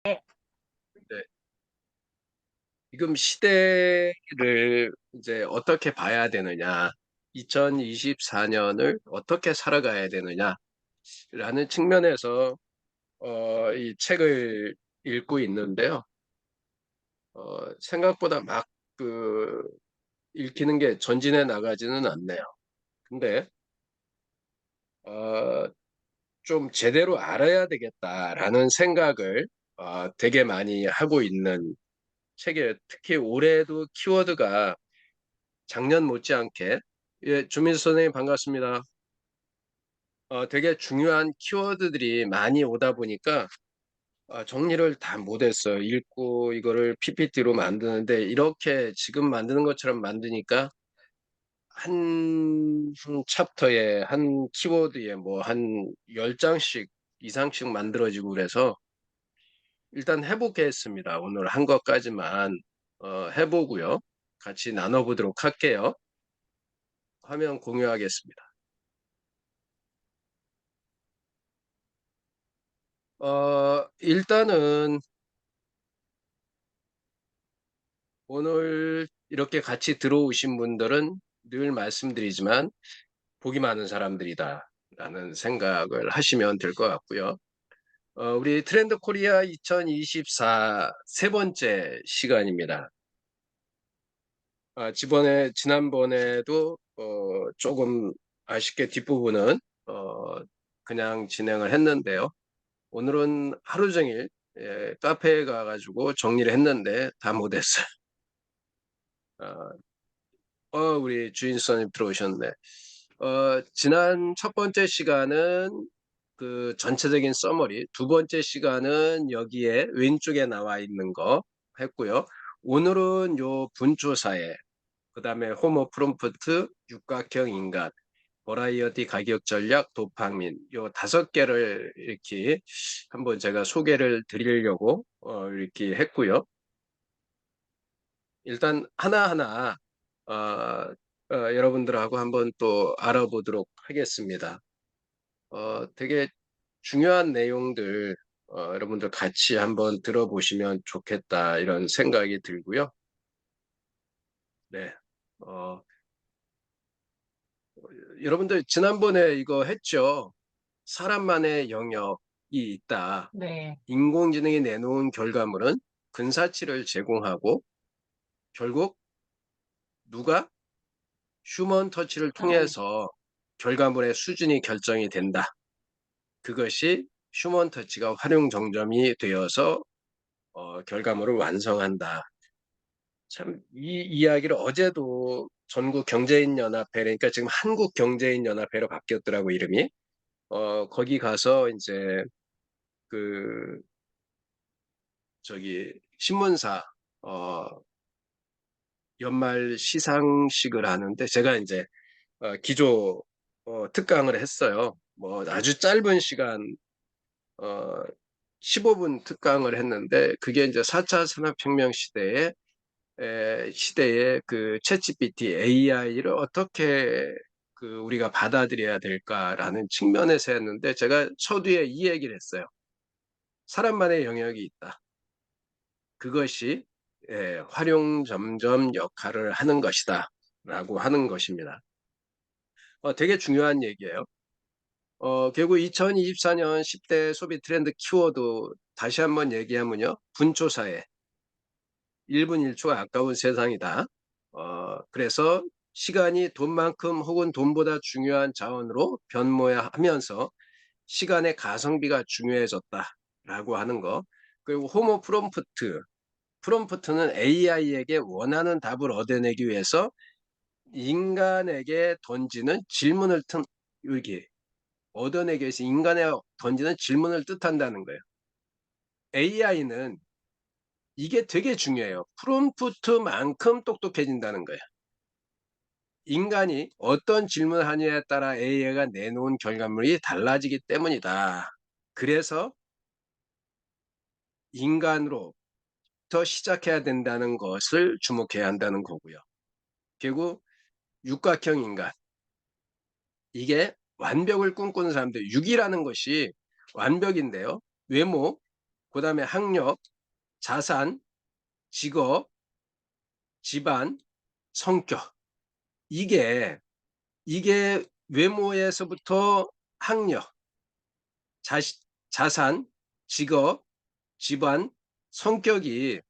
네, 지금 시대를 이제 어떻게 봐야 되느냐, 2024년을 어떻게 살아가야 되느냐라는 측면에서 이 책을 읽고 있는데요. 생각보다 막 그 읽히는 게 전진해 나가지는 않네요. 근데 어, 좀 제대로 알아야 되겠다라는 생각을 되게 많이 하고 있는 책이에요. 특히 올해도 키워드가 작년 못지않게, 예, 주민수 선생님 반갑습니다. 되게 중요한 키워드들이 많이 오다 보니까 정리를 다 못했어요. 읽고 이거를 PPT로 만드는데 이렇게 지금 만드는 것처럼 만드니까 한 챕터에 한 키워드에 뭐 한 10장씩 이상씩 만들어지고 그래서 일단 해보겠습니다. 오늘 한 것까지만 해보고요. 같이 나눠보도록 할게요. 화면 공유하겠습니다. 일단은 오늘 이렇게 같이 들어오신 분들은 늘 말씀드리지만 복이 많은 사람들이다 라는 생각을 하시면 될 것 같고요. 우리 트렌드 코리아 2024 세 번째 시간입니다. 지난번에도 조금 아쉽게 뒷부분은 그냥 진행을 했는데요. 오늘은 하루 종일 카페에 가가지고 정리를 했는데 다 못했어요. 어, 우리 주인수님 들어오셨네. 지난 첫 번째 시간은 그 전체적인 서머리, 두 번째 시간은 여기에 왼쪽에 나와 있는 거 했고요. 오늘은 요 분조사에, 그 다음에 호모 프롬프트, 육각형 인간, 버라이어티 가격 전략, 도파민, 요 다섯 개를 이렇게 한번 제가 소개를 드리려고 이렇게 했고요. 일단 하나하나 여러분들하고 한번 또 알아보도록 하겠습니다. 되게 중요한 내용들 여러분들 같이 한번 들어보시면 좋겠다 이런 생각이 들고요. 네. 어, 여러분들 지난번에 이거 했죠. 사람만의 영역이 있다. 네. 인공지능이 내놓은 결과물은 근사치를 제공하고 결국 누가 휴먼 터치를 아, 통해서 결과물의 수준이 결정이 된다. 그것이 휴먼 터치가 활용 정점이 되어서 결과물을 완성한다. 참 이 이야기를 어제도 전국 경제인 연합회, 그러니까 지금 한국 경제인 연합회로 바뀌었더라고 이름이. 거기 가서 이제 그 저기 신문사 어 연말 시상식을 하는데 제가 이제 기조 특강을 했어요. 뭐 아주 짧은 시간 어 15분 특강을 했는데 그게 이제 4차 산업혁명 시대에 그 챗GPT AI를 어떻게 그 우리가 받아들여야 될까라는 측면에서 했는데 제가 서두에 이 얘기를 했어요. 사람만의 영역이 있다. 그것이 활용 점점 역할을 하는 것이다. 라고 하는 것입니다. 되게 중요한 얘기예요. 결국 2024년 10대 소비 트렌드 키워드 다시 한번 얘기하면요. 분초사회, 1분 1초가 아까운 세상이다. 그래서 시간이 돈만큼 혹은 돈보다 중요한 자원으로 변모하면서 시간의 가성비가 중요해졌다라고 하는 거. 그리고 호모 프롬프트, 프롬프트는 AI에게 원하는 답을 얻어내기 위해서 인간에게 던지는 질문을 여기 얻어내기 위해서 인간에 던지는 질문을 뜻한다는 거예요. AI는 이게 되게 중요해요. 프롬프트만큼 똑똑해진다는 거예요. 인간이 어떤 질문을 하느냐에 따라 AI가 내놓은 결과물이 달라지기 때문이다. 그래서 인간으로부터 시작해야 된다는 것을 주목해야 한다는 거고요. 결국 육각형 인간, 이게 완벽을 꿈꾸는 사람들, 육이라는 것이 완벽인데요. 외모, 그다음에 학력, 자산, 직업, 집안, 성격. 이게 이게 외모에서부터 학력, 자산, 직업, 집안, 성격이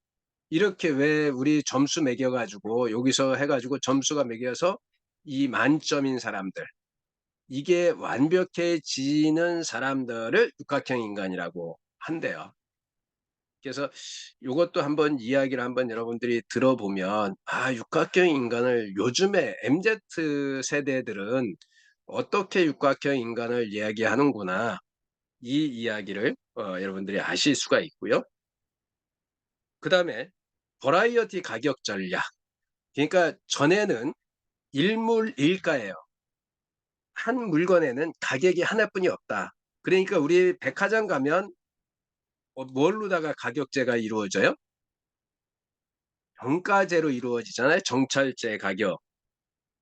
이렇게 왜 우리 점수 매겨가지고 여기서 해가지고 점수가 매겨서 이 만점인 사람들, 이게 완벽해지는 사람들을 육각형 인간이라고 한대요. 그래서 이것도 한번 이야기를 한번 여러분들이 들어보면 육각형 인간을 요즘에 MZ 세대들은 어떻게 육각형 인간을 이야기하는구나, 이 이야기를 여러분들이 아실 수가 있고요. 그 다음에 버라이어티 가격 전략. 그러니까 전에는 일물일가예요. 한 물건에는 가격이 하나뿐이 없다. 그러니까 우리 백화점 가면 뭘로다가 가격제가 이루어져요? 정가제로 이루어지잖아요. 정찰제 가격.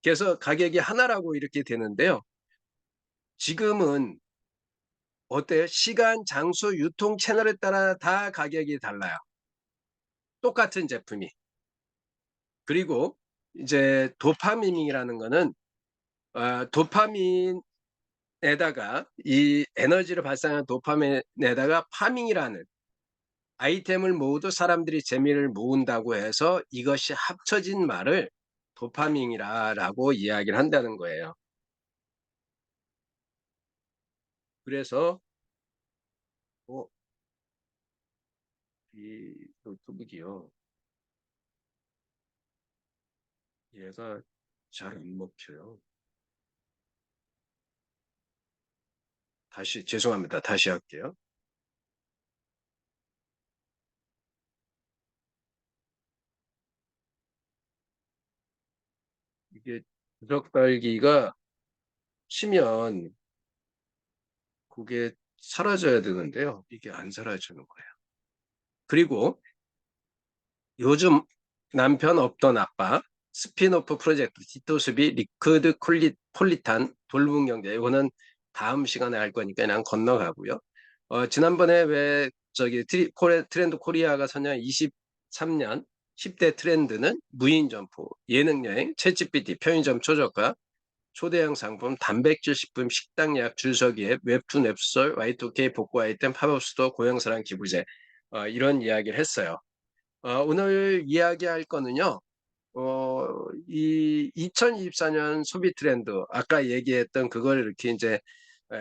그래서 가격이 하나라고 이렇게 되는데요. 지금은 어때요? 시간, 장소, 유통 채널에 따라 다 가격이 달라요. 똑같은 제품이. 그리고 이제 도파민이라는 거는 도파민에다가 이 에너지를 발생하는 도파민에다가 파밍이라는 아이템을 모으도 사람들이 재미를 모은다고 해서 이것이 합쳐진 말을 도파민이라고 이야기를 한다는 거예요. 그래서 이 노트북이요. 얘가 잘 안 먹혀요. 다시 죄송합니다. 다시 할게요. 이게 부적 달기가 치면 그게 사라져야 되는데요. 이게 안 사라지는 거예요. 그리고 요즘 남편 없던 아빠 스피노프 프로젝트 뒷도수비 리크드 폴리탄 돌봄 경제, 이거는 다음 시간에 할 거니까 그냥 건너가고요. 지난번에 왜 저기 트렌드 코리아가 선정 23년 10대 트렌드는 무인 점포, 예능 여행, 챗GPT, 편의점 초저가, 초대형 상품, 단백질 식품, 식당 예약, 줄서기 앱, 웹툰 웹소설, Y2K 복구 아이템, 팝업 스토어, 고향사랑 기부제, 이런 이야기를 했어요. 오늘 이야기할 거는요. 이 2024년 소비 트렌드, 아까 얘기했던 그걸 이렇게 이제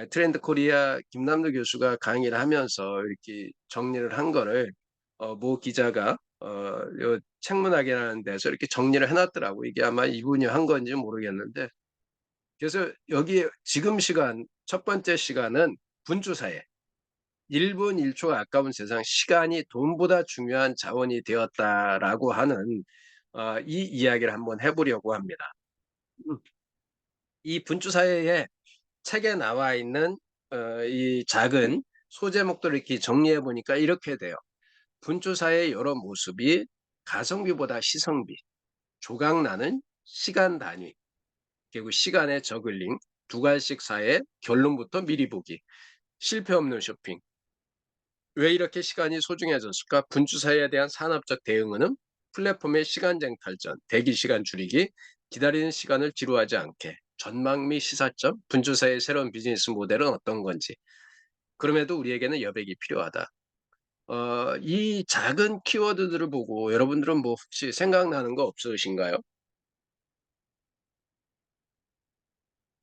트렌드 코리아 김남도 교수가 강의를 하면서 이렇게 정리를 한 거를 모 기자가 요 책문학이라는 데서 이렇게 정리를 해놨더라고. 이게 아마 이분이 한 건지 모르겠는데, 그래서 여기 지금 시간 첫 번째 시간은 분주사회. 1분 1초 아까운 세상, 시간이 돈보다 중요한 자원이 되었다라고 하는 이 이야기를 한번 해보려고 합니다. 이 분주사회의 책에 나와 있는 이 작은 소제목들을 이렇게 정리해 보니까 이렇게 돼요. 분주사회의 여러 모습이 가성비보다 시성비, 조각나는 시간 단위, 그리고 시간의 저글링, 두갈식 사회, 결론부터 미리 보기, 실패 없는 쇼핑. 왜 이렇게 시간이 소중해졌을까? 분주사회에 대한 산업적 대응은 플랫폼의 시간쟁 탈전, 대기 시간 줄이기, 기다리는 시간을 지루하지 않게, 전망 및 시사점, 분주사회의 새로운 비즈니스 모델은 어떤 건지. 그럼에도 우리에게는 여백이 필요하다. 이 작은 키워드들을 보고 여러분들은 뭐 혹시 생각나는 거 없으신가요?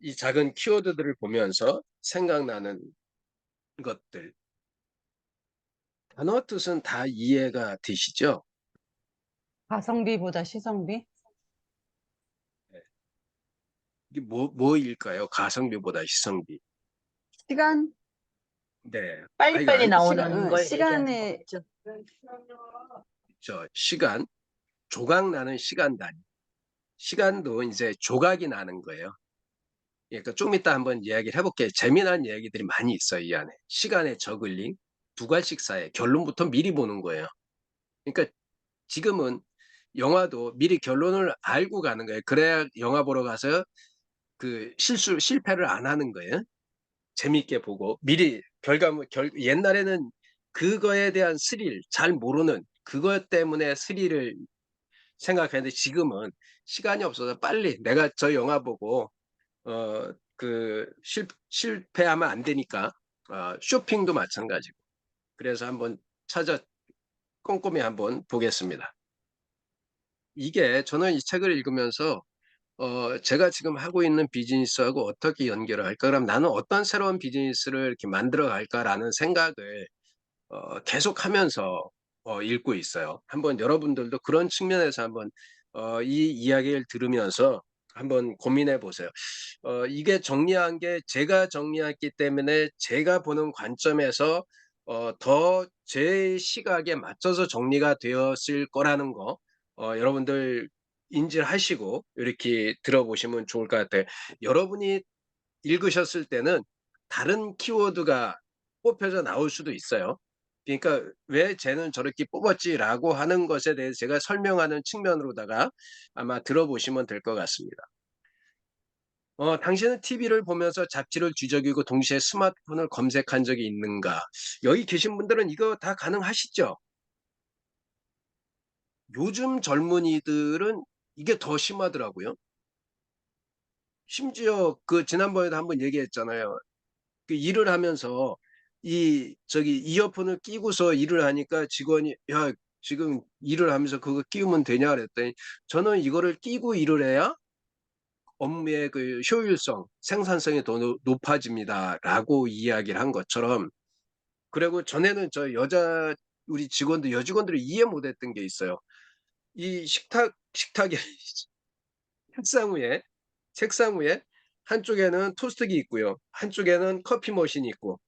이 작은 키워드들을 보면서 생각나는 것들. 단어 뜻은 다 이해가 되시죠? 가성비보다 시성비? 네. 이게 뭐일까요? 가성비보다 시성비. 시간? 네. 이거 빨리빨리 나오는 걸 얘기하는 시간에 거겠죠. 시간, 조각 나는 시간 단위. 시간도 이제 조각이 나는 거예요. 그러니까 좀 이따 한번 이야기를 해볼게요. 재미난 이야기들이 많이 있어요, 이 안에. 시간의 저글링, 두괄식 사회, 결론부터 미리 보는 거예요. 그러니까 지금은 영화도 미리 결론을 알고 가는 거예요. 그래야 영화 보러 가서 그 실패를 안 하는 거예요. 재밌게 보고 미리 옛날에는 그거에 대한 스릴, 잘 모르는 그것 때문에 스릴을 생각했는데 지금은 시간이 없어서 빨리 내가 저 영화 보고 실패하면 안 되니까 쇼핑도 마찬가지고. 그래서 한번 찾아 꼼꼼히 한번 보겠습니다. 이게 저는 이 책을 읽으면서 제가 지금 하고 있는 비즈니스하고 어떻게 연결을 할까? 그럼 나는 어떤 새로운 비즈니스를 이렇게 만들어 갈까라는 생각을 계속하면서 읽고 있어요. 한번 여러분들도 그런 측면에서 한번 이 이야기를 들으면서 한번 고민해 보세요. 이게 정리한 게 제가 정리했기 때문에 제가 보는 관점에서 더 제 시각에 맞춰서 정리가 되었을 거라는 거 여러분들 인지를 하시고 이렇게 들어보시면 좋을 것 같아요. 여러분이 읽으셨을 때는 다른 키워드가 뽑혀서 나올 수도 있어요. 그러니까 '왜 쟤는 저렇게 뽑았지?'라고 하는 것에 대해서 제가 설명하는 측면으로다가 아마 들어보시면 될 것 같습니다. "당신은 TV를 보면서 잡지를 뒤적이고 동시에 스마트폰을 검색한 적이 있는가?" 여기 계신 분들은 이거 다 가능하시죠? 요즘 젊은이들은 이게 더 심하더라고요. 심지어 그 지난번에도 한번 얘기했잖아요. 그 일을 하면서 이어폰을 끼고서 일을 하니까 직원이 "야 지금 일을 하면서 그거 끼우면 되냐?" 그랬더니 "저는 이거를 끼고 일을 해야 업무의 그 효율성, 생산성이 더 높아집니다."라고 이야기를 한 것처럼 그리고 전에는 우리 직원들 여직원들이 이해 못 했던 게 있어요. 이 식탁에 책상 위에 책상 위에 한쪽에는 토스트기 있고요. 한쪽에는 커피 머신이 있고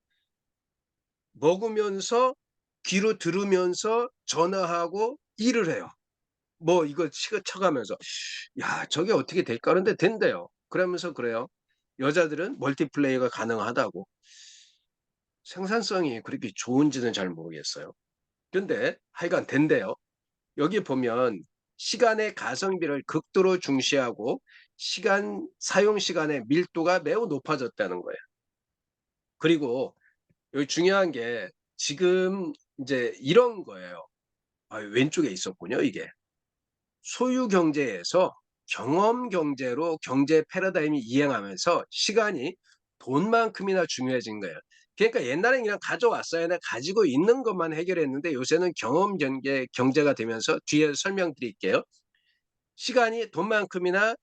먹으면서 귀로 들으면서 전화하고 일을 해요. 뭐 이거 치고 쳐가면서. '야 저게 어떻게 될까?' 그런데 된대요. 그러면서 그래요. 여자들은 멀티플레이가 가능하다고. 생산성이 그렇게 좋은지는 잘 모르겠어요. 근데 하여간 된대요. 여기 보면 시간의 가성비를 극도로 중시하고 사용 시간의 밀도가 매우 높아졌다는 거예요. 그리고 여기 중요한 게 지금 인제 이런 거예요. 아 왼쪽에 있었군요 이게. 소유 경제에서 경험 경제로 경제 패러다임이 이행하면서 시간이 돈만큼이나 중요해진 거예요. 그러니까 옛날에는 그냥 가져왔어야 내가 가지고 있는 것만 해결했는데 요새는 경험 경제가 되면서 뒤에 설명드릴게요. 시간이 돈만큼이나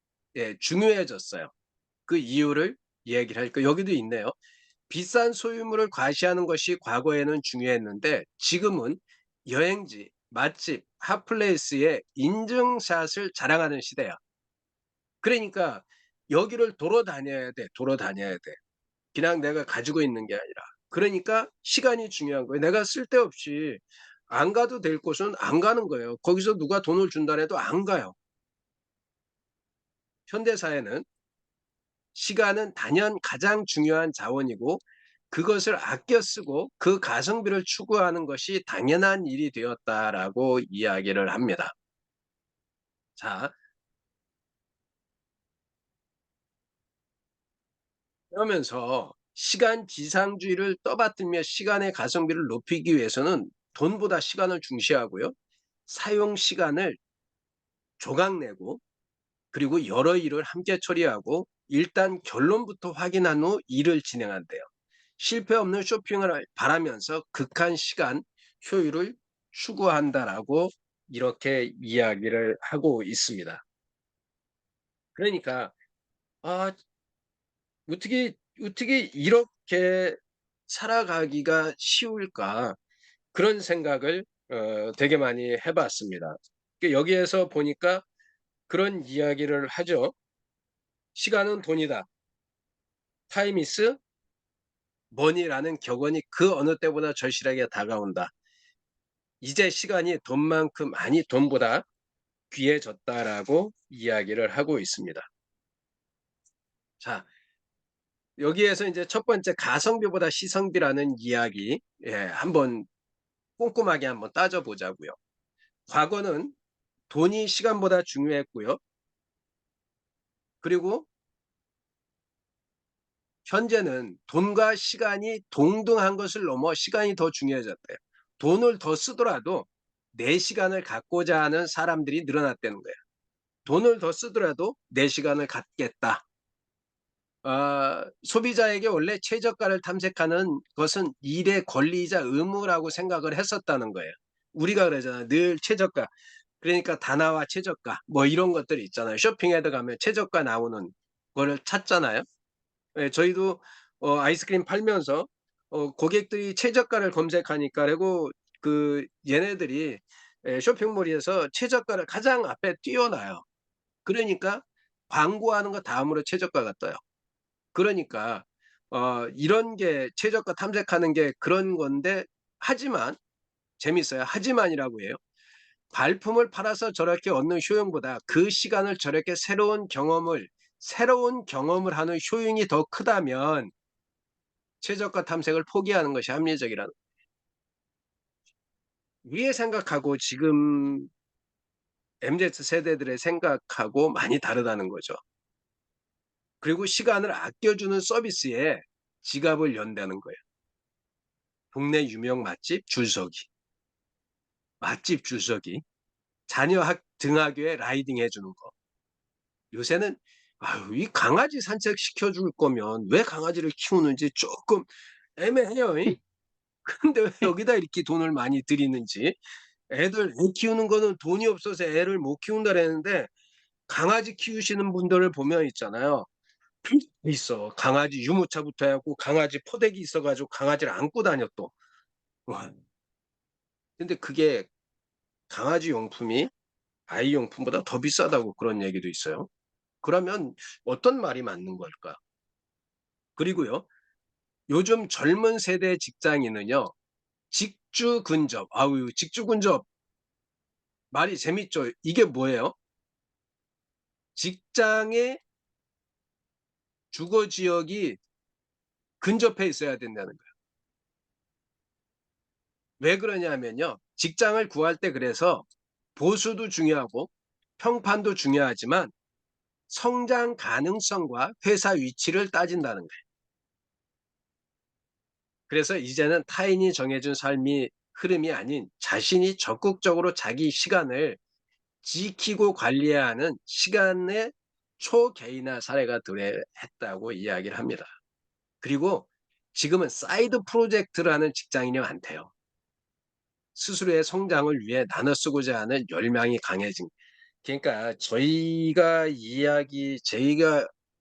중요해졌어요. 그 이유를 얘기를 할까 여기도 있네요. 비싼 소유물을 과시하는 것이 과거에는 중요했는데 지금은 여행지, 맛집, 핫플레이스의 인증샷을 자랑하는 시대야. 그러니까 여기를 돌아다녀야 돼, 돌아다녀야 돼. 그냥 내가 가지고 있는 게 아니라. 그러니까 시간이 중요한 거예요. 내가 쓸데없이 안 가도 될 곳은 안 가는 거예요. 거기서 누가 돈을 준다 해도 안 가요. 현대 사회는 시간은 단연 가장 중요한 자원이고 그것을 아껴 쓰고 그 가성비를 추구하는 것이 당연한 일이 되었다라고 이야기를 합니다. 자, 그러면서 시간 지상주의를 떠받들며 시간의 가성비를 높이기 위해서는 돈보다 시간을 중시하고요. 사용 시간을 조각내고 그리고 여러 일을 함께 처리하고 일단 결론부터 확인한 후 일을 진행한대요. 실패 없는 쇼핑을 바라면서 극한 시간 효율을 추구한다라고 이렇게 이야기를 하고 있습니다. 그러니까 '아 어떻게 이렇게 살아가기가 쉬울까?' 그런 생각을 되게 많이 해 봤습니다. 여기에서 보니까 그런 이야기를 하죠. "시간은 돈이다. Time is money라는 격언이 그 어느 때보다 절실하게 다가온다. 이제 시간이 돈만큼 아니 돈보다 귀해졌다라고 이야기를 하고 있습니다. 자, 여기에서 이제 첫 번째 가성비보다 시성비라는 이야기 한번 꼼꼼하게 한번 따져 보자고요. 과거는 돈이 시간보다 중요했고요. 그리고 현재는 돈과 시간이 동등한 것을 넘어 시간이 더 중요해졌대요. 돈을 더 쓰더라도 내 시간을 갖고자 하는 사람들이 늘어났다는 거예요. 돈을 더 쓰더라도 내 시간을 갖겠다. 소비자에게 원래 최저가를 탐색하는 것은 일의 권리이자 의무라고 생각을 했었다는 거예요. 우리가 그러잖아요. 늘 최저가. 그러니까 다나와 최저가 뭐 이런 것들이 있잖아요. 쇼핑에도 가면 최저가 나오는 거를 찾잖아요. 예, 저희도 아이스크림 팔면서 고객들이 최저가를 검색하니까 그리고 얘네들이 쇼핑몰에서 최저가를 가장 앞에 띄워 놔요. 그러니까 광고하는 거 다음으로 최저가가 떠요. 그러니까 이런 게 최저가 탐색하는 게 그런 건데 하지만 재밌어요. 하지만이라고 해요. 발품을 팔아서 저렇게 얻는 효용보다 그 시간을 저렇게 새로운 경험을 하는 효용이 더 크다면 최저가 탐색을 포기하는 것이 합리적이라는 위에 생각하고 지금 MZ 세대들의 생각하고 많이 다르다는 거죠. 그리고 시간을 아껴주는 서비스에 지갑을 연다는 거예요. 동네 유명 맛집 줄서기, 맛집 줄서기, 자녀 등하교에 라이딩 해주는 거. 요새는 아유, 이 강아지 산책시켜 줄 거면 왜 강아지를 키우는지 조금 애매해요. 이? 근데 왜 여기다 이렇게 돈을 많이 들이는지. 애 키우는 거는 돈이 없어서 애를 못 키운다라는데 강아지 키우시는 분들을 보면 있잖아요. 있어. 강아지 유모차부터 해 갖고 강아지 포대기 있어 가지고 강아지를 안고 다녀 또. 와. 근데 그게 강아지 용품이 아이 용품보다 더 비싸다고 그런 얘기도 있어요. 그러면 어떤 말이 맞는 걸까? 그리고요. 요즘 젊은 세대 직장인은요. 직주 근접. 아우 직주 근접 말이 재밌죠. 이게 뭐예요? 직장의 주거 지역이 근접해 있어야 된다는 거예요. 왜 그러냐면요. 직장을 구할 때 그래서 보수도 중요하고 평판도 중요하지만 성장 가능성과 회사 위치를 따진다는 거예요. 그래서 이제는 타인이 정해준 삶이 흐름이 아닌 자신이 적극적으로 자기 시간을 지키고 관리해야 하는 시간의 초개인화 사례가 도래했다고 이야기를 합니다. 그리고 지금은 사이드 프로젝트라는 직장인이 많대요. 스스로의 성장을 위해 나눠 쓰고자 하는 열망이 강해진. 그러니까 저희가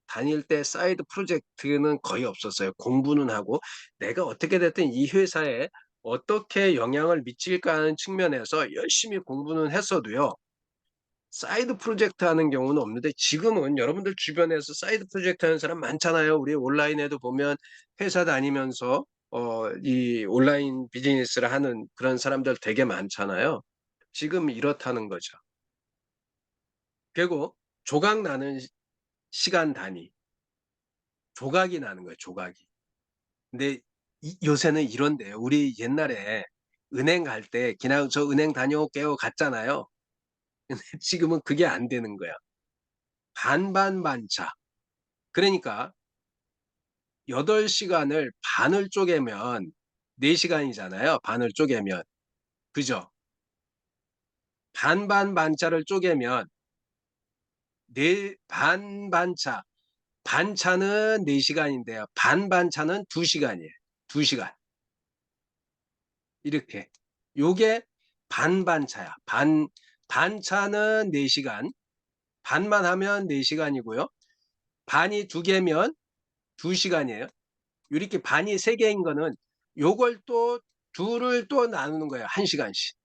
다닐 때 사이드 프로젝트는 거의 없었어요. 공부는 하고 내가 어떻게 됐든 이 회사에 어떻게 영향을 미칠까 하는 측면에서 열심히 공부는 했어도요. 사이드 프로젝트 하는 경우는 없는데 지금은 여러분들 주변에서 사이드 프로젝트 하는 사람 많잖아요. 우리 온라인에도 보면 회사 다니면서 이 온라인 비즈니스를 하는 그런 사람들 되게 많잖아요. 지금 이렇다는 거죠. 그리고 조각 나는 시간 단위, 조각이 나는 거예요, 조각이. 근데 요새는 이런데요. 우리 옛날에 은행 갈 때 그냥 "저 은행 다녀올게요." 갔잖아요. 근데 지금은 그게 안 되는 거야. 반반반차. 그러니까 8 시간을 반을 쪼개면 4 시간이잖아요, 반을 쪼개면. 그죠? 반반반차를 쪼개면 반반차, 반차는 4 시간인데요. 반반차는 2 시간이에요. 2 시간. 이렇게. 요게 반반차야. 반차는 4 시간, 반만 하면 4 시간이고요. 반이 2 개면 2 시간이에요. 요렇게 반이 3 개인 거는 요걸 또 2을 또 나누는 거예요, 1 시간씩.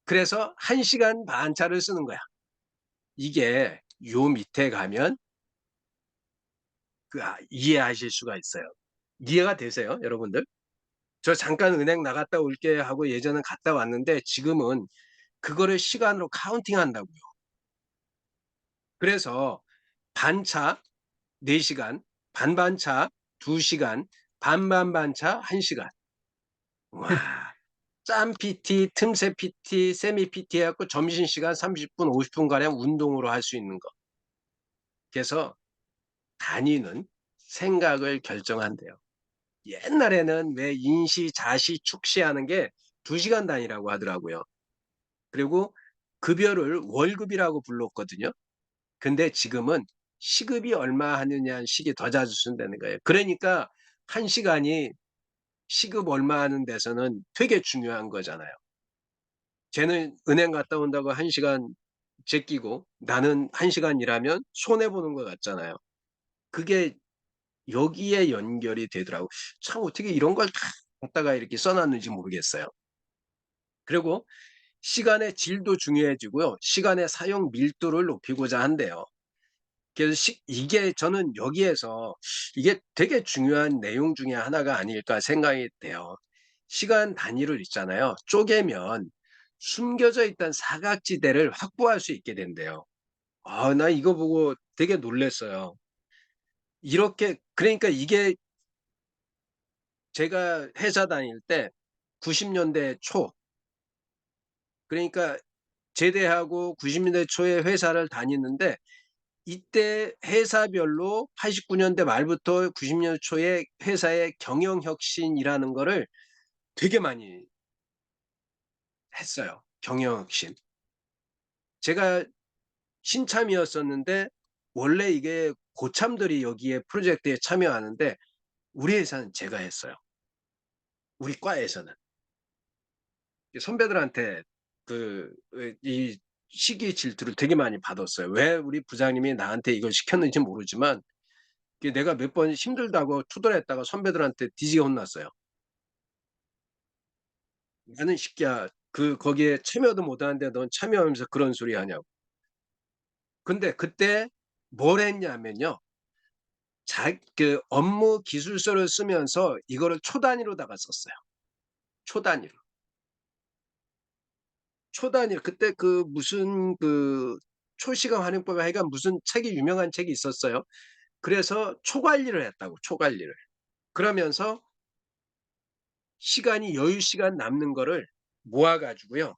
그래서 1 시간 반차를 쓰는 거야. 이게 요 밑에 가면 이해하실 수가 있어요. 이해가 되세요, 여러분들? "저 잠깐 은행 나갔다 올게." 하고 예전엔 갔다 왔는데 지금은 그거를 시간으로 카운팅한다고요. 그래서 반차 4 시간, 반반차 2 시간, 반반반차 1 시간. 와. 짬 PT, 틈새 PT, 세미 PT 해 갖고 점심시간 30 분, 50 분가량 운동으로 할 수 있는 거. 그래서 단위는 생각을 결정한대요. 옛날에는 왜 인시, 자시, 축시하는 게 2시간 단위라고 하더라고요. 그리고 급여를 월급이라고 불렀거든요. 근데 지금은 시급이 얼마 하느냐는 식이 더 자주 쓴다는 거예요. 그러니까 1시간이 시급 얼마 하는 데서는 되게 중요한 거잖아요. 쟤는 은행 갔다 온다고 1시간 제끼고 나는 1시간 일하면 손해 보는 것 같잖아요. 그게 여기에 연결이 되더라고요. 참 어떻게 이런 걸 다 갖다가 이렇게 써 놨는지 모르겠어요. 그리고 시간의 질도 중요해지고요. 시간의 사용 밀도를 높이고자 한대요. 그래서 이게 저는 여기에서 이게 되게 중요한 내용 중에 하나가 아닐까 생각이 돼요. 시간 단위를 있잖아요. 쪼개면 숨겨져 있던 사각지대를 확보할 수 있게 된대요. 아, 나 이거 보고 되게 놀랐어요. 이렇게 그러니까 이게 제가 회사 다닐 때 90년대 초 그러니까 제대하고 90년대 초에 회사를 다니는데 이때 회사별로 89년대 말부터 90년대 초에 회사의 경영 혁신이라는 거를 되게 많이 했어요. 경영 혁신. 제가 신참이었었는데 원래 이게 고참들이 여기에 프로젝트에 참여하는데 우리 회사는 제가 했어요. 우리 과에서는. 선배들한테 이 시기 질투를 되게 많이 받았어요. 왜 우리 부장님이 나한테 이걸 시켰는지 모르지만 내가 몇 번 힘들다고 투덜했다가 선배들한테 뒤지게 혼났어요. "나는 이 새끼야 거기에 참여도 못 하는데 넌 참여하면서 그런 소리 하냐고." 근데 그때 뭘 했냐면요. 업무 기술서를 쓰면서 이거를 초 단위로다가 썼어요. 초 단위로. 초 단위로. 그때 무슨 초시간 활용법 하여간 무슨 책이 유명한 책이 있었어요. 그래서 초관리를 했다고, 초관리를. 그러면서 여유 시간 남는 거를 모아 가지고요.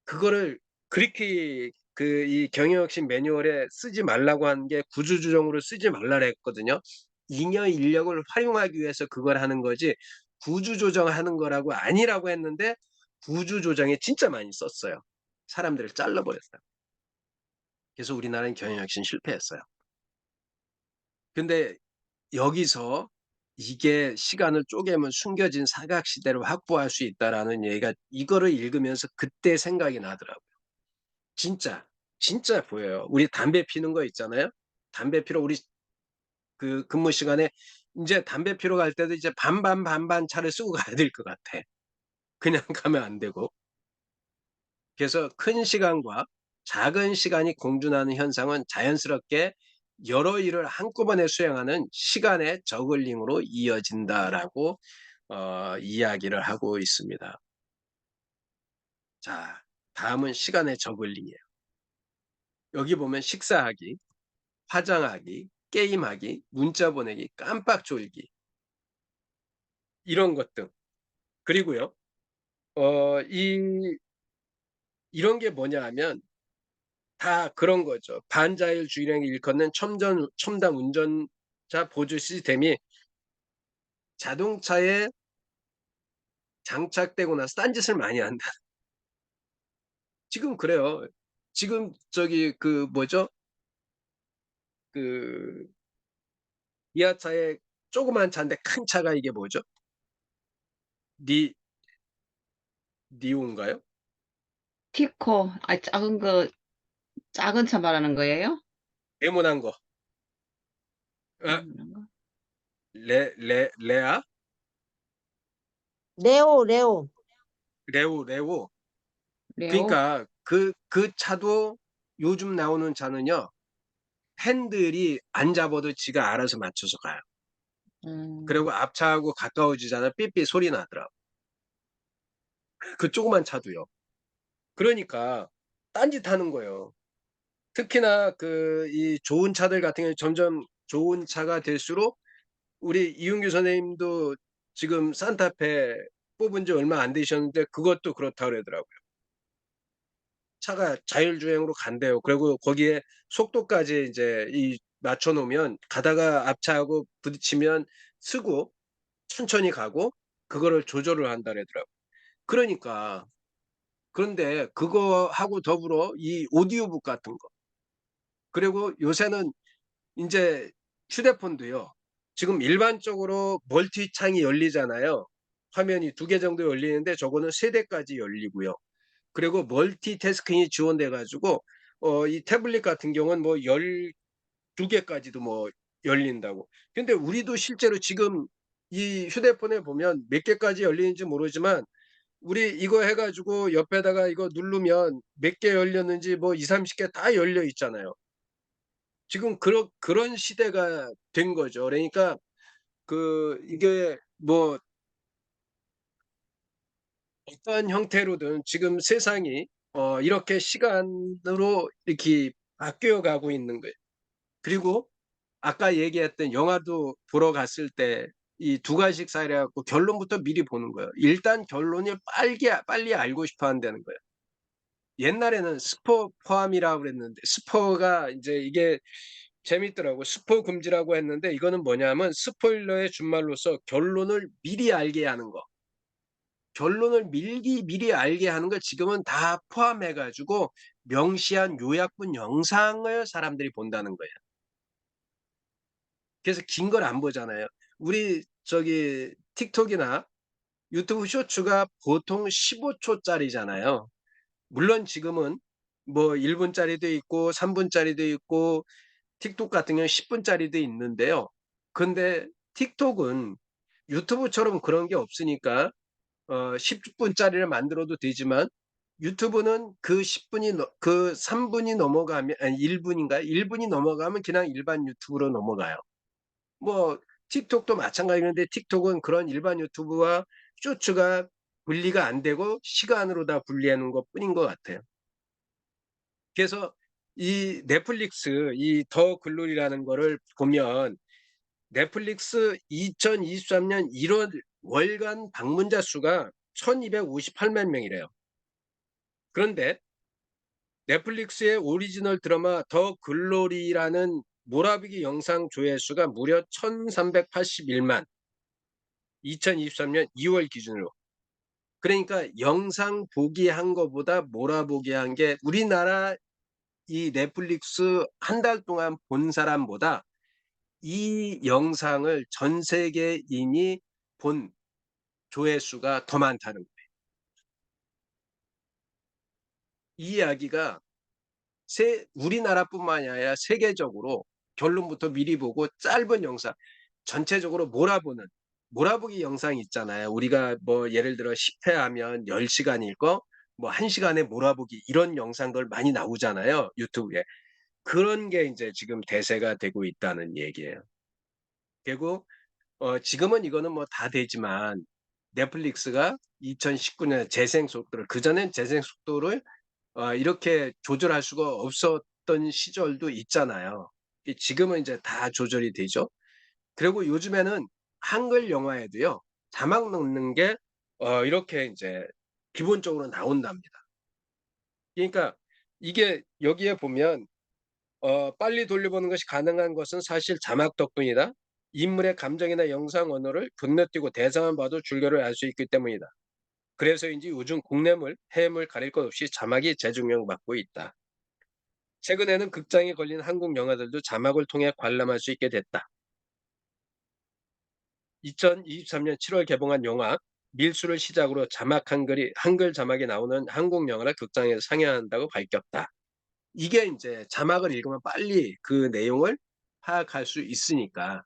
그거를 그렇게 이 경영혁신 매뉴얼에 쓰지 말라고 한 게 구조조정으로 쓰지 말라 그랬거든요. 잉여 인력을 활용하기 위해서 그걸 하는 거지 구조조정하는 거라고 아니라고 했는데 구조조정에 진짜 많이 썼어요. 사람들을 잘라 버렸어요. 그래서 우리나라는 경영혁신 실패했어요. 근데 여기서 이게 시간을 쪼개면 숨겨진 사각지대를 확보할 수 있다라는 얘기가 이거를 읽으면서 그때 생각이 나더라고요. 진짜, 진짜 보여요. 우리 담배 피는 거 있잖아요. 담배 피러 우리 근무 시간에 인제 담배 피러 갈 때도 이제 반반, 반반 차를 쓰고 가야 될 것 같아. 그냥 가면 안 되고. 그래서 큰 시간과 작은 시간이 공존하는 현상은 자연스럽게 여러 일을 한꺼번에 수행하는 시간의 저글링으로 이어진다라고 이야기를 하고 있습니다. 자, 다음은 시간의 저글링이에요. 여기 보면 식사하기, 화장하기, 게임하기, 문자 보내기, 깜빡 졸기 이런 것 등. 그리고요. 어 이 이런 게 뭐냐 하면 다 그런 거죠. 반자율주행을 일컫는 첨단 운전자 보조 시스템이 자동차에 장착되고 나서 딴짓을 많이 한다. 지금 그래요. 지금 뭐죠? 그 기아차에 조그만 차인데 큰 차가 이게 뭐죠? 니 니오인가요? 티코, 작은 차 말하는 거예요? 네모난 거. 아 그런 거? 레아? 레오. 레오. 레오? 그러니까 그 차도 요즘 나오는 차는요. 핸들이 안 잡아도 지가 알아서 맞춰서 가요. 음, 그리고 앞차하고 가까워지잖아요. 삐삐 소리 나더라고. 그 조그만 차도요. 그러니까 딴짓하는 거예요. 특히나 이 좋은 차들 같은 경우는 점점 좋은 차가 될수록 우리 이윤규 선생님도 지금 산타페 뽑은 지 얼마 안 되셨는데 그것도 그렇다 그러더라고요. 차가 자율주행으로 간대요. 그리고 거기에 속도까지 이제 맞춰 놓으면 가다가 앞차하고 부딪히면 쓰고 천천히 가고 그거를 조절을 한다 그러더라고요. 그러니까. 그런데 그거하고 더불어 이 오디오북 같은 거, 그리고 요새는 인제 휴대폰도요. 지금 일반적으로 멀티 창이 열리잖아요. 화면이 2개 정도 열리는데 저거는 3 대까지 열리고요. 그리고 멀티태스킹이 지원돼 가지고 이 태블릿 같은 경우는 뭐 12 개까지도 뭐 열린다고. 근데 우리도 실제로 지금 이 휴대폰에 보면 몇 개까지 열리는지 모르지만 우리 이거 해 가지고 옆에다가 이거 누르면 몇 개 열렸는지 뭐 20-30개 다 열려 있잖아요. 지금 그런 시대가 된 거죠. 그러니까 이게 뭐 어떠한 형태로든 지금 세상이 이렇게 시간으로 이렇게 바뀌어 가고 있는 거예요. 그리고 아까 얘기했던 영화도 보러 갔을 때 이 두 가지씩 쌓여 갖고 결론부터 미리 보는 거예요. 일단 결론을 빨리 알고 싶어 한다는 거예요. 옛날에는 스포 포함이라고 그랬는데 스포가 인제 이게 재밌더라고요. 스포 금지라고 했는데 이거는 뭐냐면 스포일러의 준말로서 결론을 미리 알게 하는 거. 결론을 미리 알게 하는 걸 지금은 다 포함해 가지고 명시한 요약본 영상을 사람들이 본다는 거예요. 그래서 긴 걸 안 보잖아요. 우리 저기 틱톡이나 유튜브 쇼츠가 보통 15 초짜리잖아요. 물론 지금은 뭐 1 분짜리도 있고 3 분짜리도 있고 틱톡 같은 경우는 10 분짜리도 있는데요. 근데 틱톡은 유튜브처럼 그런 게 없으니까 10 분짜리를 만들어도 되지만 유튜브는 그 10 분이 그 3 분이 넘어가면 아니 1 분인가요? 1 분이 넘어가면 그냥 일반 유튜브로 넘어가요. 뭐 틱톡도 마찬가지인데 틱톡은 그런 일반 유튜브와 쇼츠가 분리가 안 되고 시간으로 다 분리해 놓은 것뿐인 것 같아요. 그래서 이 넷플릭스 이 더 글로리라는 거를 보면 넷플릭스 2023년 1월 월간 방문자 수가 1,258만 명이래요. 그런데 넷플릭스의 오리지널 드라마 더 글로리라는 몰아보기 영상 조회수가 무려 1,381만 2023년 2월 기준으로. 그러니까 영상 보기 한 거보다 몰아보기 한 게 우리나라 이 넷플릭스 한 달 동안 본 사람보다 이 영상을 전 세계인이 본 조회수가 더 많다는 거예요. 이 이야기가 우리나라뿐만이 아니라 세계적으로 결론부터 미리 보고 짧은 영상 전체적으로 몰아보기 영상 있잖아요. 우리가 뭐 예를 들어 10회 하면 10 시간일 거 뭐 1 시간에 몰아보기 이런 영상들 많이 나오잖아요, 유튜브에. 그런 게 인제 지금 대세가 되고 있다는 얘기예요. 그리고 지금은 이거는 뭐 다 되지만 넷플릭스가 2019년에 재생 속도를 그전엔 재생 속도를 이렇게 조절할 수가 없었던 시절도 있잖아요. 지금은 이제 다 조절이 되죠. 그리고 요즘에는 한글 영화에도요. 자막 넣는 게 이렇게 인제 기본적으로 나온답니다. 그러니까 이게 여기에 보면 빨리 돌려보는 것이 가능한 것은 사실 자막 덕분이다. 인물의 감정이나 영상 언어를 건너뛰고 대사만 봐도 줄거리를 알 수 있기 때문이다. 그래서인지 요즘 국내물, 해외물 가릴 것 없이 자막이 재조명받고 있다. 최근에는 극장에 걸린 한국 영화들도 자막을 통해 관람할 수 있게 됐다. 2023년 7월 개봉한 영화 밀수를 시작으로 한글 자막이 나오는 한국 영화를 극장에서 상영한다고 밝혔다. 이게 인제 자막을 읽으면 빨리 그 내용을 파악할 수 있으니까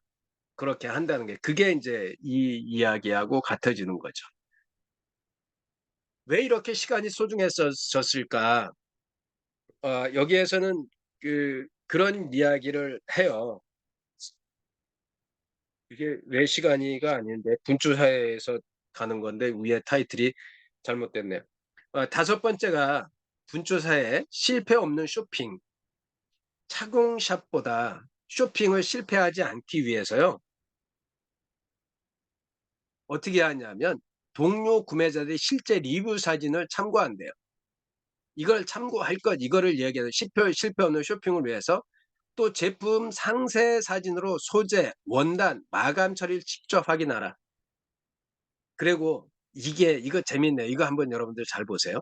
그렇게 한다는 게 그게 인제 이 이야기하고 같아지는 거죠. 왜 이렇게 시간이 소중해졌을까? 여기에서는 그런 이야기를 해요. 이게 왜 시간이가 아닌데 분주 사회에서 가는 건데 위에 타이틀이 잘못됐네요. 5 번째가 분주 사회 실패 없는 쇼핑. 차공샷보다 쇼핑을 실패하지 않기 위해서요. 어떻게 하냐면 동료 구매자들의 실제 리뷰 사진을 참고한대요. 이걸 참고할 것 이거를 얘기해요. 실패 없는 쇼핑을 위해서 또 제품 상세 사진으로 소재, 원단, 마감 처리를 직접 확인하라. 그리고 이거 재밌네요. 이거 한번 여러분들 잘 보세요.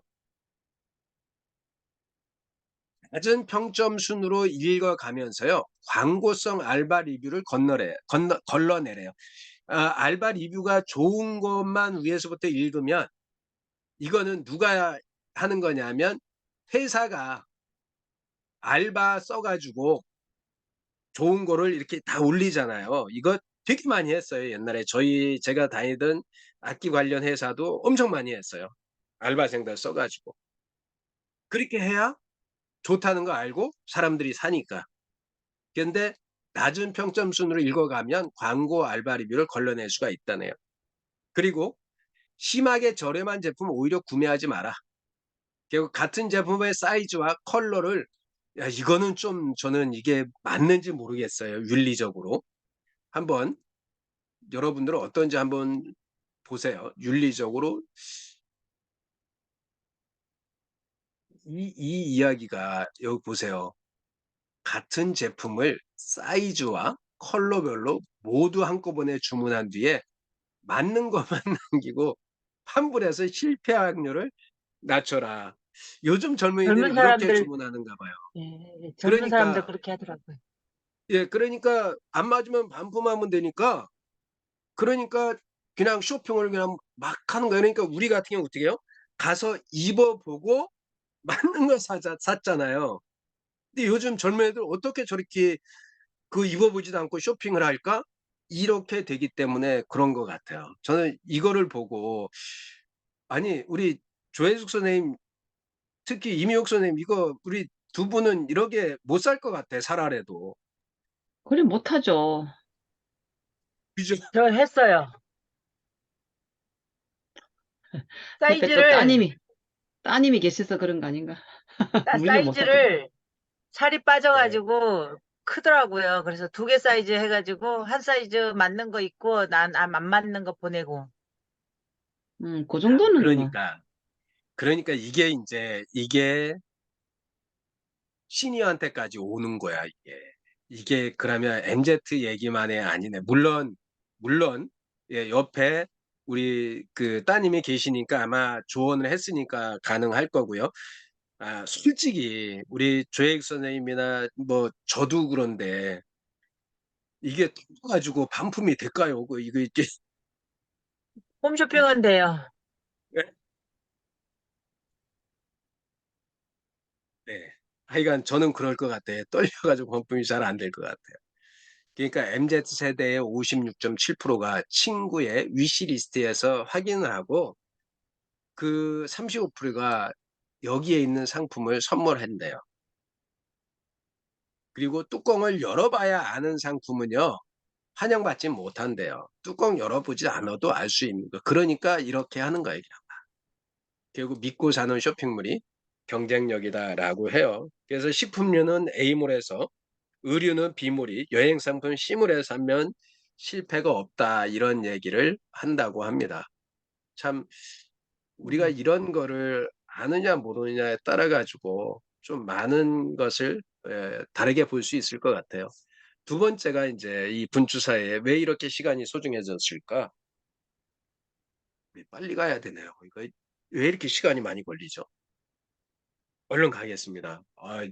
낮은 평점 순으로 읽어가면서요. 광고성 알바 리뷰를 걸러내래요. 알바 리뷰가 좋은 것만 위에서부터 읽으면 이거는 누가 하는 거냐면 회사가 알바 써가지고 좋은 거를 이렇게 다 올리잖아요. 이거 되게 많이 했어요. 옛날에 제가 다니던 악기 관련 회사도 엄청 많이 했어요. 알바생들 써가지고. 그렇게 해야 좋다는 거 알고 사람들이 사니까. 그런데 낮은 평점 순으로 읽어가면 광고 알바 리뷰를 걸러낼 수가 있다네요. 그리고 심하게 저렴한 제품 오히려 구매하지 마라. 그리고 같은 제품의 사이즈와 컬러를 이거는 좀 저는 이게 맞는지 모르겠어요. 윤리적으로. 한번 여러분들은 어떤지 한번 보세요. 윤리적으로 이 이야기가 여기 보세요. 같은 제품을 사이즈와 컬러별로 모두 한꺼번에 주문한 뒤에 맞는 것만 남기고 환불해서 실패 확률을 낮춰라. 요즘 젊은이들이 젊은 이렇게 사람들, 주문하는가 봐요. 예, 젊은 사람들 그러니까 그렇게 하더라고요. 그러니까 안 맞으면 반품하면 되니까 그러니까 그냥 쇼핑을 그냥 막 하는 거예요. 그러니까 우리 같은 경우 어떻게 해요? 가서 입어보고 맞는 걸 샀잖아요. 근데 요즘 젊은 애들 어떻게 저렇게 그 입어보지도 않고 쇼핑을 할까? 이렇게 되기 때문에 그런 것 같아요. 저는 이거를 보고 아니 우리 조혜숙 선생님 특히 이미옥 선생님 이거 우리 두 분은 이렇게 못 살 것 같아 살아래도. 그래, 못하죠. 그죠? 저 했어요. 옆에 또 사이즈를, 따님이 계셔서 그런 거 아닌가? 우리는 못하거든. 사이즈를 살이 네. 빠져가지고 크더라고요. 그래서 2개 사이즈 해가지고 한 사이즈 맞는 거 있고 난 안 맞는 거 보내고. 그 정도는 뭐. 그러니까 이게 시니어한테까지 오는 거야 이게. 이게 그러면 MZ 얘기만이 아니네. 물론 옆에 우리 그 따님이 계시니까 아마 조언을 했으니까 가능할 거고요. 솔직히 우리 조혜익 선생님이나 뭐 저도 그런데 이게 가지고 반품이 될까요? 이거 이게 홈쇼핑은 돼요. 네. 하여간 저는 그럴 것 같아요. 떨려가지고 반품이 잘 안 될 것 같아요. 그러니까 MZ 세대의 56.7%가 친구의 위시리스트에서 확인을 하고 그 35%가 여기에 있는 상품을 선물한대요. 그리고 뚜껑을 열어봐야 아는 상품은요, 환영받지 못한대요. 뚜껑 열어보지 않아도 알 수 있는 거. 그러니까 이렇게 하는 거예요. 결국 믿고 사는 쇼핑몰이 경쟁력이다라고 해요. 그래서 식품류는 A몰에서 의류는 B몰이 여행 상품 C몰에서 사면 실패가 없다 이런 얘기를 한다고 합니다. 참 우리가 이런 거를 아느냐 모르느냐에 따라 가지고 좀 많은 것을 다르게 볼 수 있을 것 같아요. 두 번째가 이제 이 분주사에 왜 이렇게 시간이 소중해졌을까? 빨리 가야 되네요. 이거 왜 이렇게 시간이 많이 걸리죠? 얼른 가겠습니다.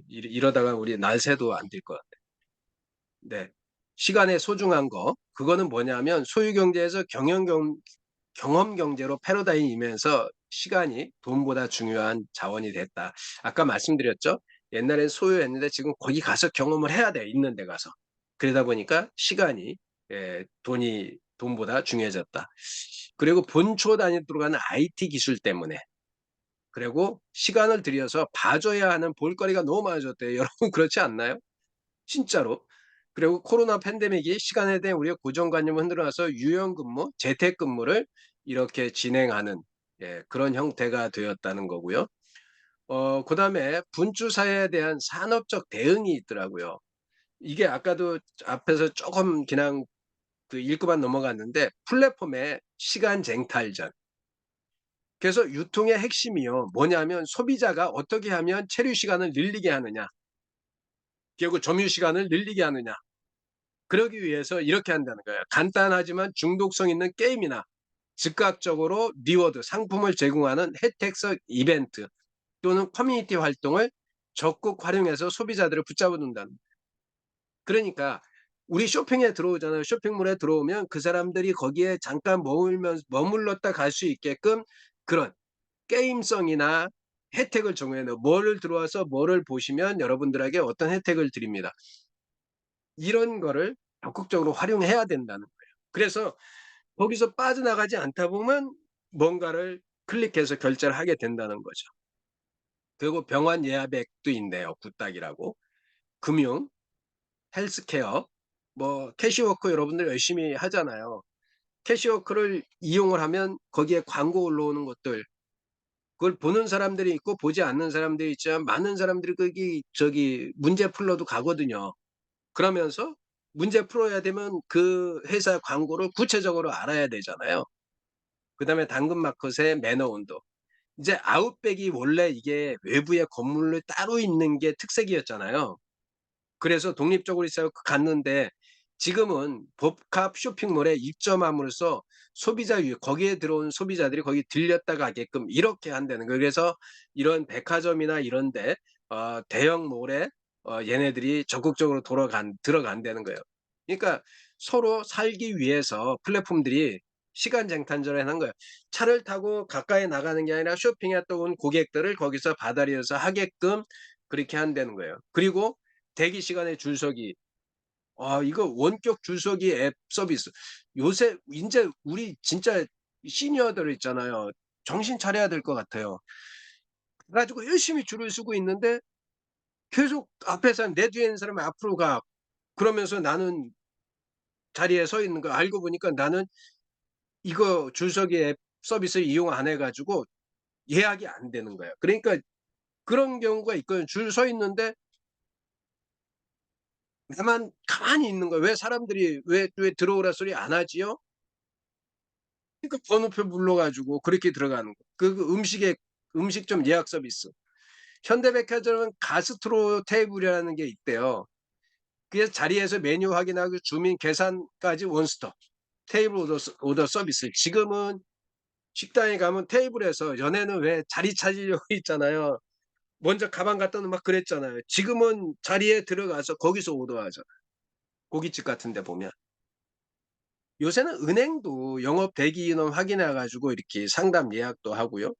이러다가 우리 날 새도 안 될 것 같아요. 네. 시간의 소중한 거, 그거는 뭐냐면 소유경제에서 경험 경제로 패러다임이면서 시간이 돈보다 중요한 자원이 됐다. 아까 말씀드렸죠? 옛날엔 소유했는데 지금 거기 가서 경험을 해야 돼, 있는 데 가서. 그러다 보니까 시간이 돈보다 중요해졌다. 그리고 본초 단위로 들어가는 IT 기술 때문에 그리고 시간을 들여서 봐줘야 하는 볼거리가 너무 많아졌대요. 여러분 그렇지 않나요? 진짜로. 그리고 코로나 팬데믹이 시간에 대한 우리의 고정관념을 흔들어놔서 유연근무, 재택근무를 이렇게 진행하는 그런 형태가 되었다는 거고요. 그다음에 분주사회에 대한 산업적 대응이 있더라고요. 이게 아까도 앞에서 조금 그냥 그 읽고만 넘어갔는데 플랫폼의 시간 쟁탈전. 그래서 유통의 핵심이요. 뭐냐면 소비자가 어떻게 하면 체류 시간을 늘리게 하느냐. 그리고 점유 시간을 늘리게 하느냐. 그러기 위해서 이렇게 한다는 거예요. 간단하지만 중독성 있는 게임이나 즉각적으로 리워드, 상품을 제공하는 혜택성 이벤트 또는 커뮤니티 활동을 적극 활용해서 소비자들을 붙잡아 둔다는 거예요. 그러니까 우리 쇼핑에 들어오잖아요. 쇼핑몰에 들어오면 그 사람들이 거기에 잠깐 머물렀다 갈 수 있게끔 그런 게임성이나 혜택을 정해 놓은 뭐를 들어와서 뭐를 보시면 여러분들에게 어떤 혜택을 드립니다. 이런 거를 적극적으로 활용해야 된다는 거예요. 그래서 거기서 빠져나가지 않다 보면 뭔가를 클릭해서 결제를 하게 된다는 거죠. 그리고 병원 예약액도 있네요. 굿딱이라고. 금융, 헬스케어, 뭐 캐시워크 여러분들 열심히 하잖아요. 캐시워크를 이용을 하면 거기에 광고 올라오는 것들 그걸 보는 사람들이 있고 보지 않는 사람들이 있지만 많은 사람들이 거기 저기 문제 풀러도 가거든요. 그러면서 문제 풀어야 되면 그 회사 광고를 구체적으로 알아야 되잖아요. 그다음에 당근마켓의 매너 운동. 이제 아웃백이 원래 이게 외부에 건물로 따로 있는 게 특색이었잖아요. 그래서 독립적으로 있어 갔는데 지금은 복합 쇼핑몰에 입점함으로써 소비자 거기에 들어온 소비자들이 거기 들렸다 가게끔 이렇게 한다는 거예요. 그래서 이런 백화점이나 이런 데 대형 몰에 얘네들이 적극적으로 들어간다는 거예요. 그러니까 서로 살기 위해서 플랫폼들이 시간 쟁탈전을 하는 거예요. 차를 타고 가까이 나가는 게 아니라 쇼핑했다 온 고객들을 거기서 받아들여서 하게끔 그렇게 한다는 거예요. 그리고 대기 시간에 줄서기. 이거 원격 줄서기 앱 서비스. 요새 인제 우리 진짜 시니어들 있잖아요. 정신 차려야 될 것 같아요. 그래 가지고 열심히 줄을 서고 있는데 계속 앞에 사람 내 뒤에 있는 사람이 앞으로 가. 그러면서 나는 자리에 서 있는 거 알고 보니까 나는 이거 줄서기 앱 서비스를 이용 안 해 가지고 예약이 안 되는 거예요. 그러니까 그런 경우가 있거든요. 줄 서 있는데 나만 가만히 있는 거예요. 왜 사람들이 왜 들어오라 소리 안 하지요? 그러니까 번호표 불러 가지고 그렇게 들어가는 거. 음식점 예약 서비스. 현대백화점은 가스트로 테이블이라는 게 있대요. 그래서 자리에서 메뉴 확인하고 주민 계산까지 원스톱 테이블 오더 서비스. 지금은 식당에 가면 테이블에서 전에는 왜 자리 찾으려고 있잖아요. 먼저 가방 갖다 놓으면 막 그랬잖아요. 지금은 자리에 들어가서 거기서 오더하잖아요. 고깃집 같은 데 보면. 요새는 은행도 영업 대기 인원 확인해 가지고 이렇게 상담 예약도 하고요.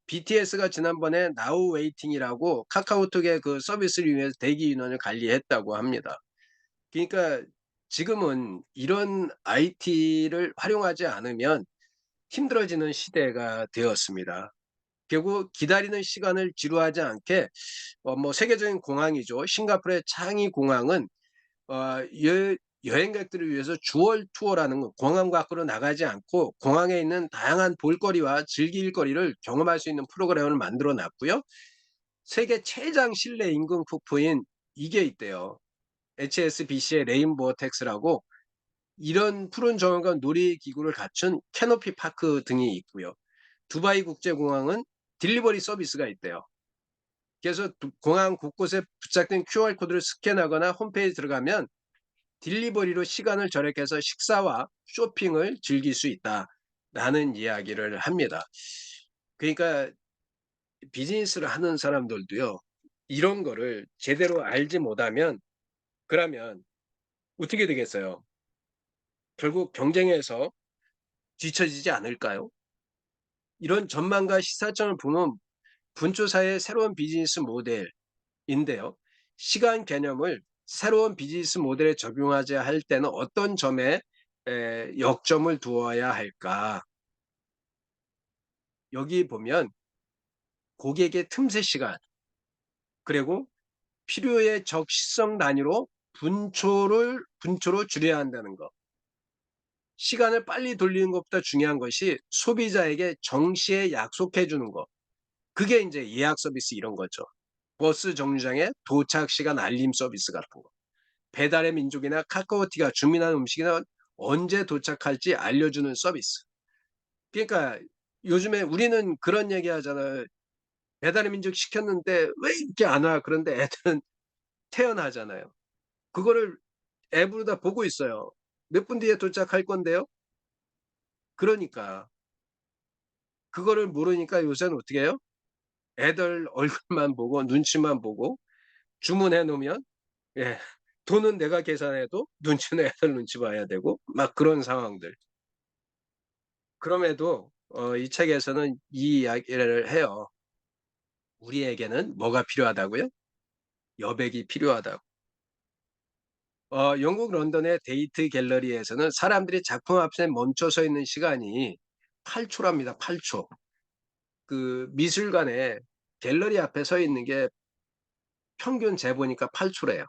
BTS가 지난번에 나우 웨이팅이라고 카카오톡의 그 서비스를 위해서 대기 인원을 관리했다고 합니다. 그러니까 지금은 이런 IT를 활용하지 않으면 힘들어지는 시대가 되었습니다. 결국 기다리는 시간을 지루하지 않게 뭐 세계적인 공항이죠. 싱가포르의 창이 공항은 어 여 여행객들을 위해서 주월 투어라는 거 공항 밖으로 나가지 않고 공항에 있는 다양한 볼거리와 즐길 거리를 경험할 수 있는 프로그램을 만들어 놨고요. 세계 최장 실내 임금 폭포인 이게 있대요. HSBC의 레인보어텍스라고 이런 푸른 정원과 놀이기구를 갖춘 캐노피 파크 등이 있고요. 두바이 국제공항은 딜리버리 서비스가 있대요. 그래서 공항 곳곳에 부착된 QR코드를 스캔하거나 홈페이지 들어가면 딜리버리로 시간을 절약해서 식사와 쇼핑을 즐길 수 있다라는 이야기를 합니다. 그러니까 비즈니스를 하는 사람들도요. 이런 거를 제대로 알지 못하면 그러면 어떻게 되겠어요? 결국 경쟁에서 뒤처지지 않을까요? 이런 전망과 시사점을 보면 분초사의 새로운 비즈니스 모델인데요. 시간 개념을 새로운 비즈니스 모델에 적용하자 할 때는 어떤 점에 역점을 두어야 할까? 여기 보면 고객의 틈새 시간 그리고 필요의 적시성 단위로 분초로 줄여야 한다는 거. 시간을 빨리 돌리는 것보다 중요한 것이 소비자에게 정시에 약속해 주는 거. 그게 인제 예약 서비스 이런 거죠. 버스 정류장에 도착 시간 알림 서비스 같은 거. 배달의 민족이나 카카오티가 주문한 음식이 언제 도착할지 알려주는 서비스. 그러니까 요즘에 우리는 그런 얘기 하잖아요. 배달의 민족 시켰는데 왜 이렇게 안 와? 그런데 애들은 태연하잖아요. 그거를 앱으로 다 보고 있어요. 몇 분 뒤에 도착할 건데요. 그러니까 그거를 모르니까 요새는 어떻게 해요? 애들 얼굴만 보고 눈치만 보고 주문해 놓으면 예, 돈은 내가 계산해도 눈치는 애들 눈치 봐야 되고 막 그런 상황들. 그럼에도 이 책에서는 이 이야기를 해요. 우리에게는 뭐가 필요하다고요? 여백이 필요하다고. 영국 런던의 데이트 갤러리에서는 사람들이 작품 앞에 멈춰 서 있는 시간이 8초랍니다. 8초. 그 미술관에 갤러리 앞에 서 있는 게 평균 재보니까 8초래요.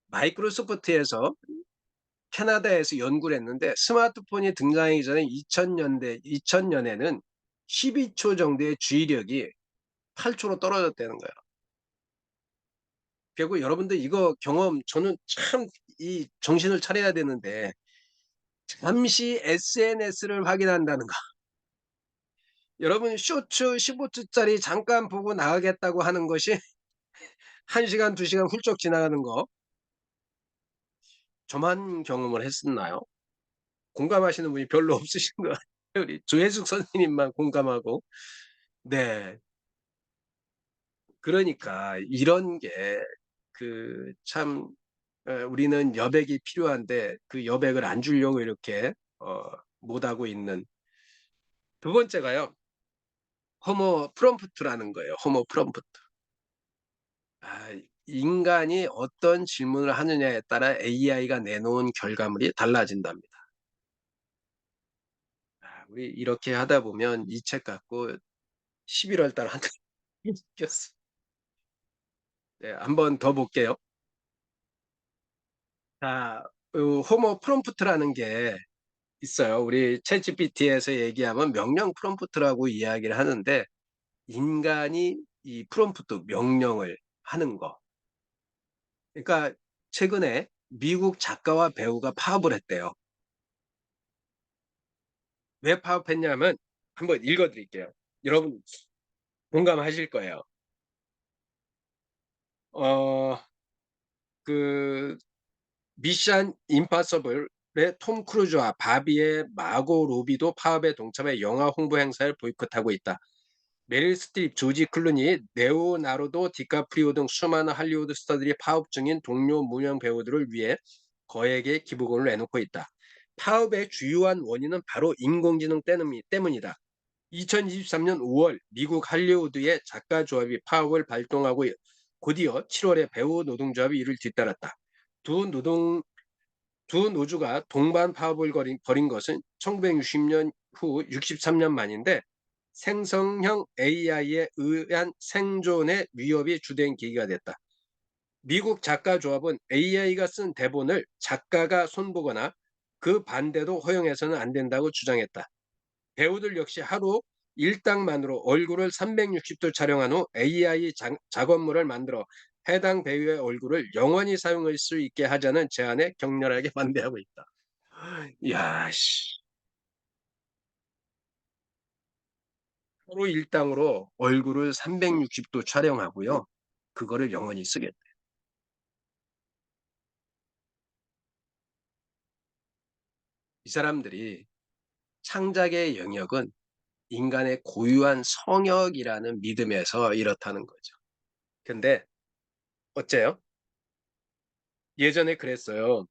마이크로소프트에서 캐나다에서 연구를 했는데 스마트폰이 등장하기 전에 2000년에는 12초 정도의 주의력이 8초로 떨어졌다는 거예요. 결국 여러분들 이거 경험 저는 참 이 정신을 차려야 되는데 잠시 SNS를 확인한다는 거. 여러분 쇼츠 15초짜리 잠깐 보고 나가겠다고 하는 것이 1시간, 2시간 훌쩍 지나가는 거. 저만 경험을 했었나요? 공감하시는 분이 별로 없으신 것 같아요. 우리 조혜숙 선생님만 공감하고. 네. 그러니까 이런 게 그 참 우리는 여백이 필요한데 그 여백을 안 주려고 이렇게 못하고 있는 두 번째가요. 호모 프롬프트라는 거예요. 호모 프롬프트. 아, 인간이 어떤 질문을 하느냐에 따라 AI가 내놓은 결과물이 달라진답니다. 우리 이렇게 하다 보면 이 책 갖고 11월 달 한테 꼈어. 네, 한번 더 볼게요. 자, 호모 프롬프트라는 게 있어요. 우리 챗GPT에서 얘기하면 명령 프롬프트라고 이야기를 하는데 인간이 이 프롬프트 명령을 하는 거. 그러니까 최근에 미국 작가와 배우가 파업을 했대요. 왜 파업했냐면 한번 읽어드릴게요. 여러분 공감하실 거예요. 어, 그 미션 임파서블의 톰 크루즈와 바비의 마고 로비도 파업에 동참해 영화 홍보 행사를 보이콧하고 있다. 메릴 스트립, 조지 클루니, 레오나르도 디카프리오 등 수많은 할리우드 스타들이 파업 중인 동료 무명 배우들을 위해 거액의 기부금을 내놓고 있다. 파업의 주요한 원인은 바로 인공지능 때문이다. 2023년 5월 미국 할리우드의 작가조합이 파업을 발동하고 곧이어 7월에 배우 노동조합이 이를 뒤따랐다. 두 노조가 동반 파업을 벌인 것은 1960년 후 63년 만인데 생성형 AI에 의한 생존의 위협이 주된 계기가 됐다. 미국 작가조합은 AI가 쓴 대본을 작가가 손보거나 그 반대도 허용해서는 안 된다고 주장했다. 배우들 역시 하루 일당만으로 얼굴을 360도 촬영한 후 AI 작업물을 만들어 해당 배우의 얼굴을 영원히 사용할 수 있게 하자는 제안에 격렬하게 반대하고 있다. 야, 씨. 하루 일당으로 얼굴을 360도 촬영하고요. 그거를 영원히 쓰겠대. 이 사람들이 창작의 영역은 인간의 고유한 성역이라는 믿음에서 이렇다는 거죠. 근데 어째요? 예전에 그랬어요.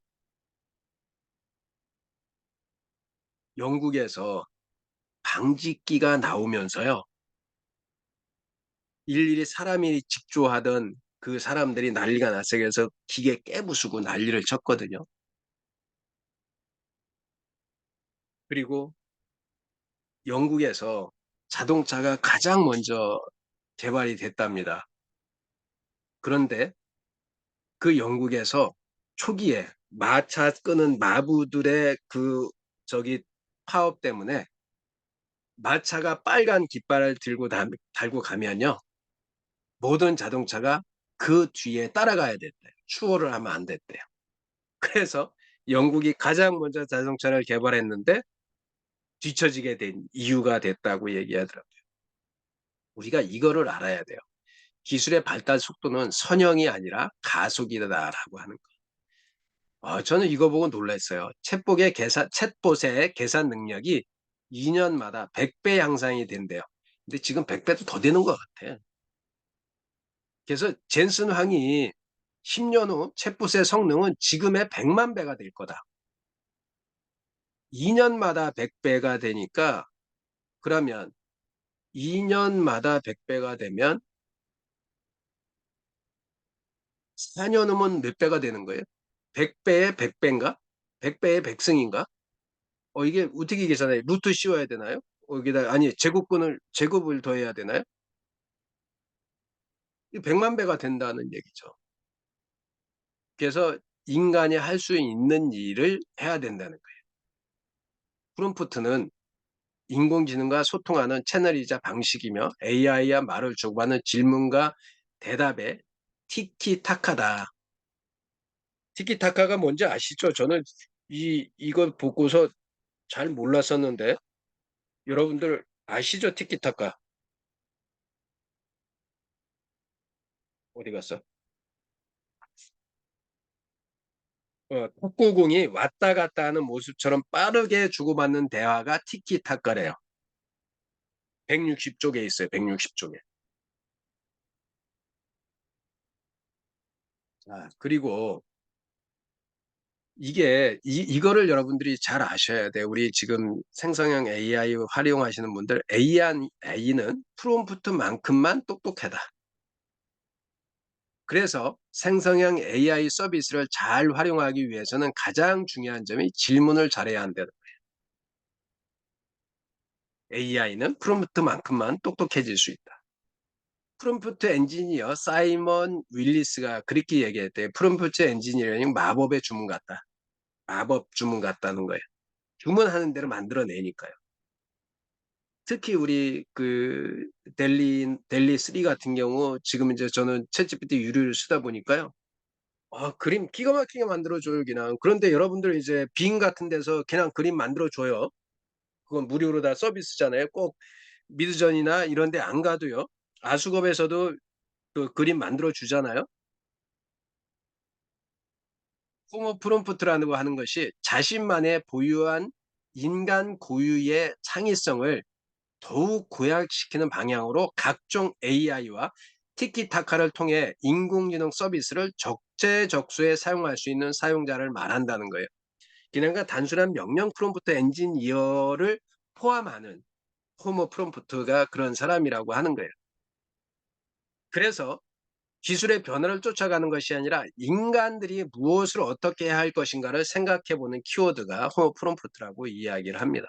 영국에서 방직기가 나오면서요. 일일이 사람이 직조하던 그 사람들이 난리가 났어요. 그래서 기계 깨부수고 난리를 쳤거든요. 그리고 영국에서 자동차가 가장 먼저 개발이 됐답니다. 그런데 그 영국에서 초기에 마차 끄는 마부들의 그 저기 파업 때문에 마차가 빨간 깃발을 들고 달고 가면요. 모든 자동차가 그 뒤에 따라가야 됐대요. 추월을 하면 안 됐대요. 그래서 영국이 가장 먼저 자동차를 개발했는데 뒤처지게 된 이유가 됐다고 얘기하더라고요. 우리가 이거를 알아야 돼요. 기술의 발달 속도는 선형이 아니라 가속이다라고 하는 거. 저는 이거 보고 놀랐어요. 챗봇의 계산 능력이 2년마다 100배 향상이 된대요. 근데 지금 100배도 더 되는 것 같아. 그래서 젠슨 황이 10년 후 챗봇의 성능은 지금의 100만 배가 될 거다. 2년마다 100배가 되니까 그러면 2년마다 100배가 되면 4년 후면 몇 배가 되는 거예요? 100배에 100배인가? 100배에 100승인가? 이게 어떻게 계산해요? 루트 씌워야 되나요? 여기다 아니 제곱을 더해야 되나요? 100만 배가 된다는 얘기죠. 그래서 인간이 할 수 있는 일을 해야 된다는 거예요. 프롬프트는 인공지능과 소통하는 채널이자 방식이며 AI와 말을 주고받는 질문과 대답의 티키타카다. 티키타카가 뭔지 아시죠? 저는 이거 보고서 잘 몰랐었는데 여러분들 아시죠? 티키타카 어디 갔어? 탁구공이 왔다 갔다 하는 모습처럼 빠르게 주고받는 대화가 티키타카래요. 160쪽에 있어요. 160쪽에. 자, 그리고 이거를 여러분들이 잘 아셔야 돼요. 우리 지금 생성형 AI 활용하시는 분들, AI는 프롬프트만큼만 똑똑하다. 그래서 생성형 AI 서비스를 잘 활용하기 위해서는 가장 중요한 점이 질문을 잘해야 한다는 거예요. AI는 프롬프트만큼만 똑똑해질 수 있다. 프롬프트 엔지니어 사이먼 윌리스가 그렇게 얘기했대요. 프롬프트 엔지니어링 마법의 주문 같다. 마법 주문 같다는 거예요. 주문하는 대로 만들어내니까요. 특히 우리 델리 3 같은 경우 지금 이제 저는 챗GPT 유료를 쓰다 보니까요. 그림 기가 막히게 만들어줘요, 그냥. 그런데 여러분들 이제 빙 같은 데서 그냥 그림 만들어줘요. 그건 무료로 다 서비스잖아요. 꼭 미드전이나 이런 데 안 가도요. 아수겁에서도 그 그림 만들어주잖아요. 홈어 프롬프트라는 거 하는 것이 자신만의 보유한 인간 고유의 창의성을 더욱 고약시키는 방향으로 각종 AI와 티키타카를 통해 인공지능 서비스를 적재적소에 사용할 수 있는 사용자를 말한다는 거예요. 그러니까 단순한 명령 프롬프트 엔지니어를 포함하는 호모 프롬프트가 그런 사람이라고 하는 거예요. 그래서 기술의 변화를 쫓아가는 것이 아니라 인간들이 무엇을 어떻게 해야 할 것인가를 생각해보는 키워드가 호모 프롬프트라고 이야기를 합니다.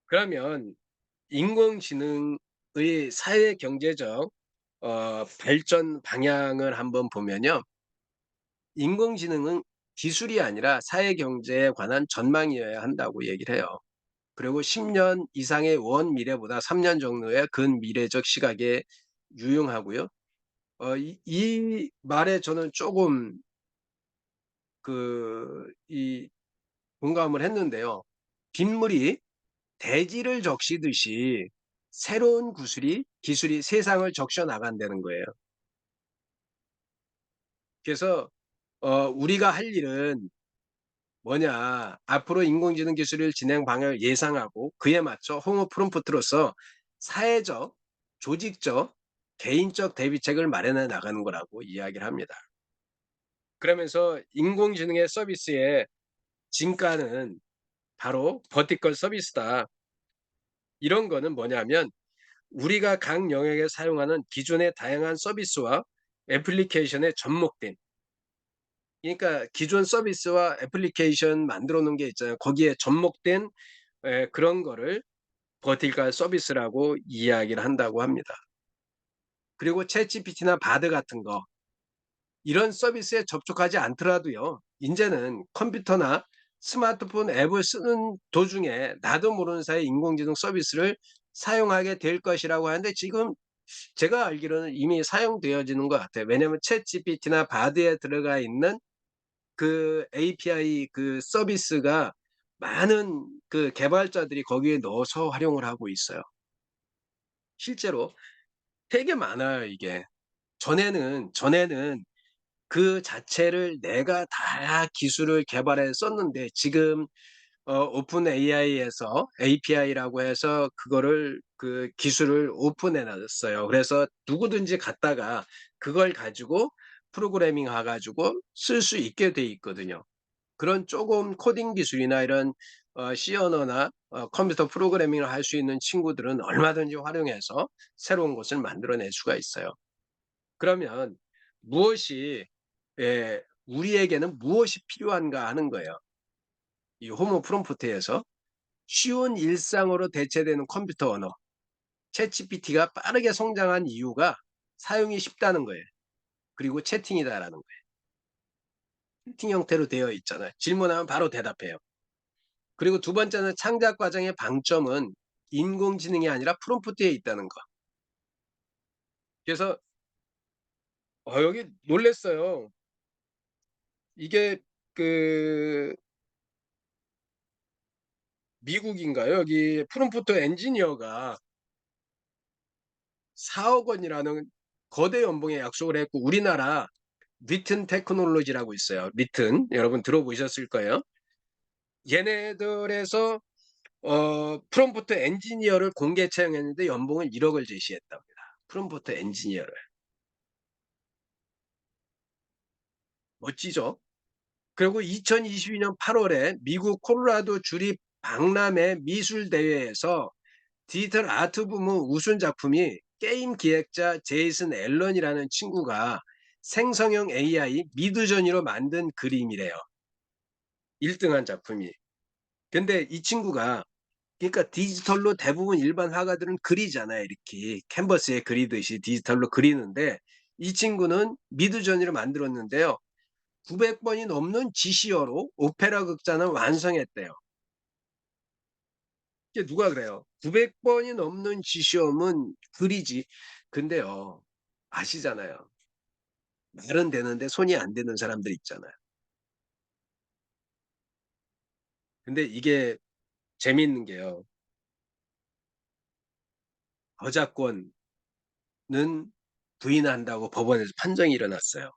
그러면 인공지능의 사회 경제적 발전 방향을 한번 보면요. 인공지능은 기술이 아니라 사회 경제에 관한 전망이어야 한다고 얘기를 해요. 그리고 10년 이상의 원 미래보다 3년 정도의 근미래적 시각에 유용하고요. 이 말에 저는 조금 이 공감을 했는데요. 빗물이 대지를 적시듯이 새로운 기술이 세상을 적셔 나간다는 거예요. 그래서 우리가 할 일은 뭐냐, 앞으로 인공지능 기술의 진행 방향을 예상하고 그에 맞춰 홍어 프롬프트로서 사회적, 조직적, 개인적 대비책을 마련해 나가는 거라고 이야기를 합니다. 그러면서 인공지능의 서비스의 진가는 바로 버티컬 서비스다. 이런 거는 뭐냐면 우리가 각 영역에 사용하는 기존의 다양한 서비스와 애플리케이션에 접목된, 그러니까 기존 서비스와 애플리케이션 만들어 놓은 게 있잖아요. 거기에 접목된 그런 거를 버티컬 서비스라고 이야기를 한다고 합니다. 그리고 챗GPT나 바드 같은 거 이런 서비스에 접촉하지 않더라도요. 이제는 컴퓨터나 스마트폰 앱을 쓰는 도중에 나도 모르는 사이 인공지능 서비스를 사용하게 될 것이라고 하는데 지금 제가 알기로는 이미 사용되어지는 것 같아요. 왜냐하면 챗GPT나 바드에 들어가 있는 그 API 서비스가 많은 개발자들이 거기에 넣어서 활용을 하고 있어요. 실제로 되게 많아요, 이게. 전에는 그 자체를 내가 다 기술을 개발해 썼는데 지금 오픈 AI에서 API라고 해서 그거를 그 기술을 오픈해 놨어요. 그래서 누구든지 갖다가 그걸 가지고 프로그래밍 해가지고 쓸 수 있게 돼 있거든요. 그런 조금 코딩 기술이나 이런 C 언어나 컴퓨터 프로그래밍을 할 수 있는 친구들은 얼마든지 활용해서 새로운 것을 만들어낼 수가 있어요. 그러면 무엇이 우리에게는 무엇이 필요한가 하는 거예요. 이 호모 프롬프트에서 쉬운 일상어로 대체되는 컴퓨터 언어 챗GPT가 빠르게 성장한 이유가 사용이 쉽다는 거예요. 그리고 채팅이다라는 거예요. 채팅 형태로 되어 있잖아요. 질문하면 바로 대답해요. 그리고 두 번째는 창작 과정의 방점은 인공지능이 아니라 프롬프트에 있다는 거. 그래서 여기 놀랬어요. 이게 그 미국인가요? 여기 프롬프트 엔지니어가 4억 원이라는 거대 연봉의 약속을 했고 우리나라 리튼 테크놀로지라고 있어요. 리튼 여러분 들어보셨을 거예요. 얘네들에서 프롬프트 엔지니어를 공개 채용했는데 연봉을 1억을 제시했답니다. 프롬프트 엔지니어를. 멋지죠? 그리고 2022년 8월에 미국 콜로라도 주립 박람회 미술 대회에서 디지털 아트 부문 우수 작품이 게임 기획자 제이슨 앨런이라는 친구가 생성형 AI 미드저니로 만든 그림이래요. 1등한 작품이. 근데 이 친구가 그러니까 디지털로 대부분 일반 화가들은 그리잖아요. 이렇게 캔버스에 그리듯이 디지털로 그리는데 이 친구는 미드저니로 만들었는데요. 900번이 넘는 지시어로 오페라 극장을 완성했대요. 이게 누가 그래요? 900번이 넘는 지시어면 그리지. 근데요, 아시잖아요. 말은 되는데 손이 안 되는 사람들 있잖아요. 근데 이게 재밌는 게요. 저작권은 부인한다고 법원에서 판정이 일어났어요.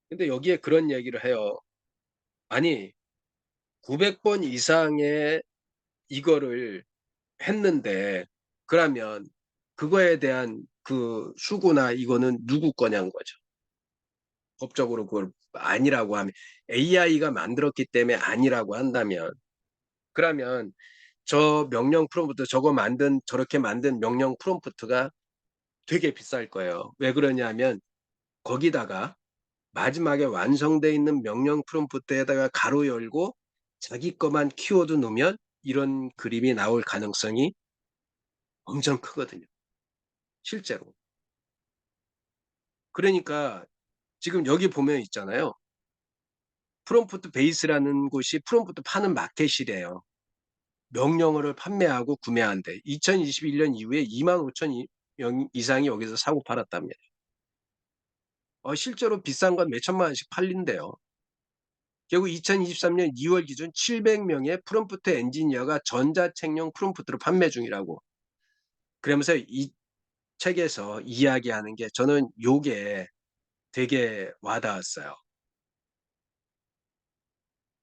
근데 여기에 그런 얘기를 해요. 아니, 900번 이상의 이거를 했는데, 그러면 그거에 대한 그 수고나 이거는 누구 거냐는 거죠. 법적으로 그걸 아니라고 하면, AI가 만들었기 때문에 아니라고 한다면, 그러면 저 명령 프롬프트, 저렇게 만든 명령 프롬프트가 되게 비쌀 거예요. 왜 그러냐면, 거기다가 마지막에 완성돼 있는 명령 프롬프트에다가 가로 열고 자기 거만 키워드 넣으면 이런 그림이 나올 가능성이 엄청 크거든요. 실제로. 그러니까 지금 여기 보면 있잖아요. 프롬프트 베이스라는 곳이 프롬프트 파는 마켓이래요. 명령어를 판매하고 구매한대. 2021년 이후에 2만 5천 이상이 여기서 사고 팔았답니다. 실제로 비싼 건 몇천만 원씩 팔린대요. 결국 2023년 2월 기준 700명의 프롬프트 엔지니어가 전자책용 프롬프트를 판매 중이라고. 그러면서 이 책에서 이야기하는 게 저는 요게 되게 와닿았어요.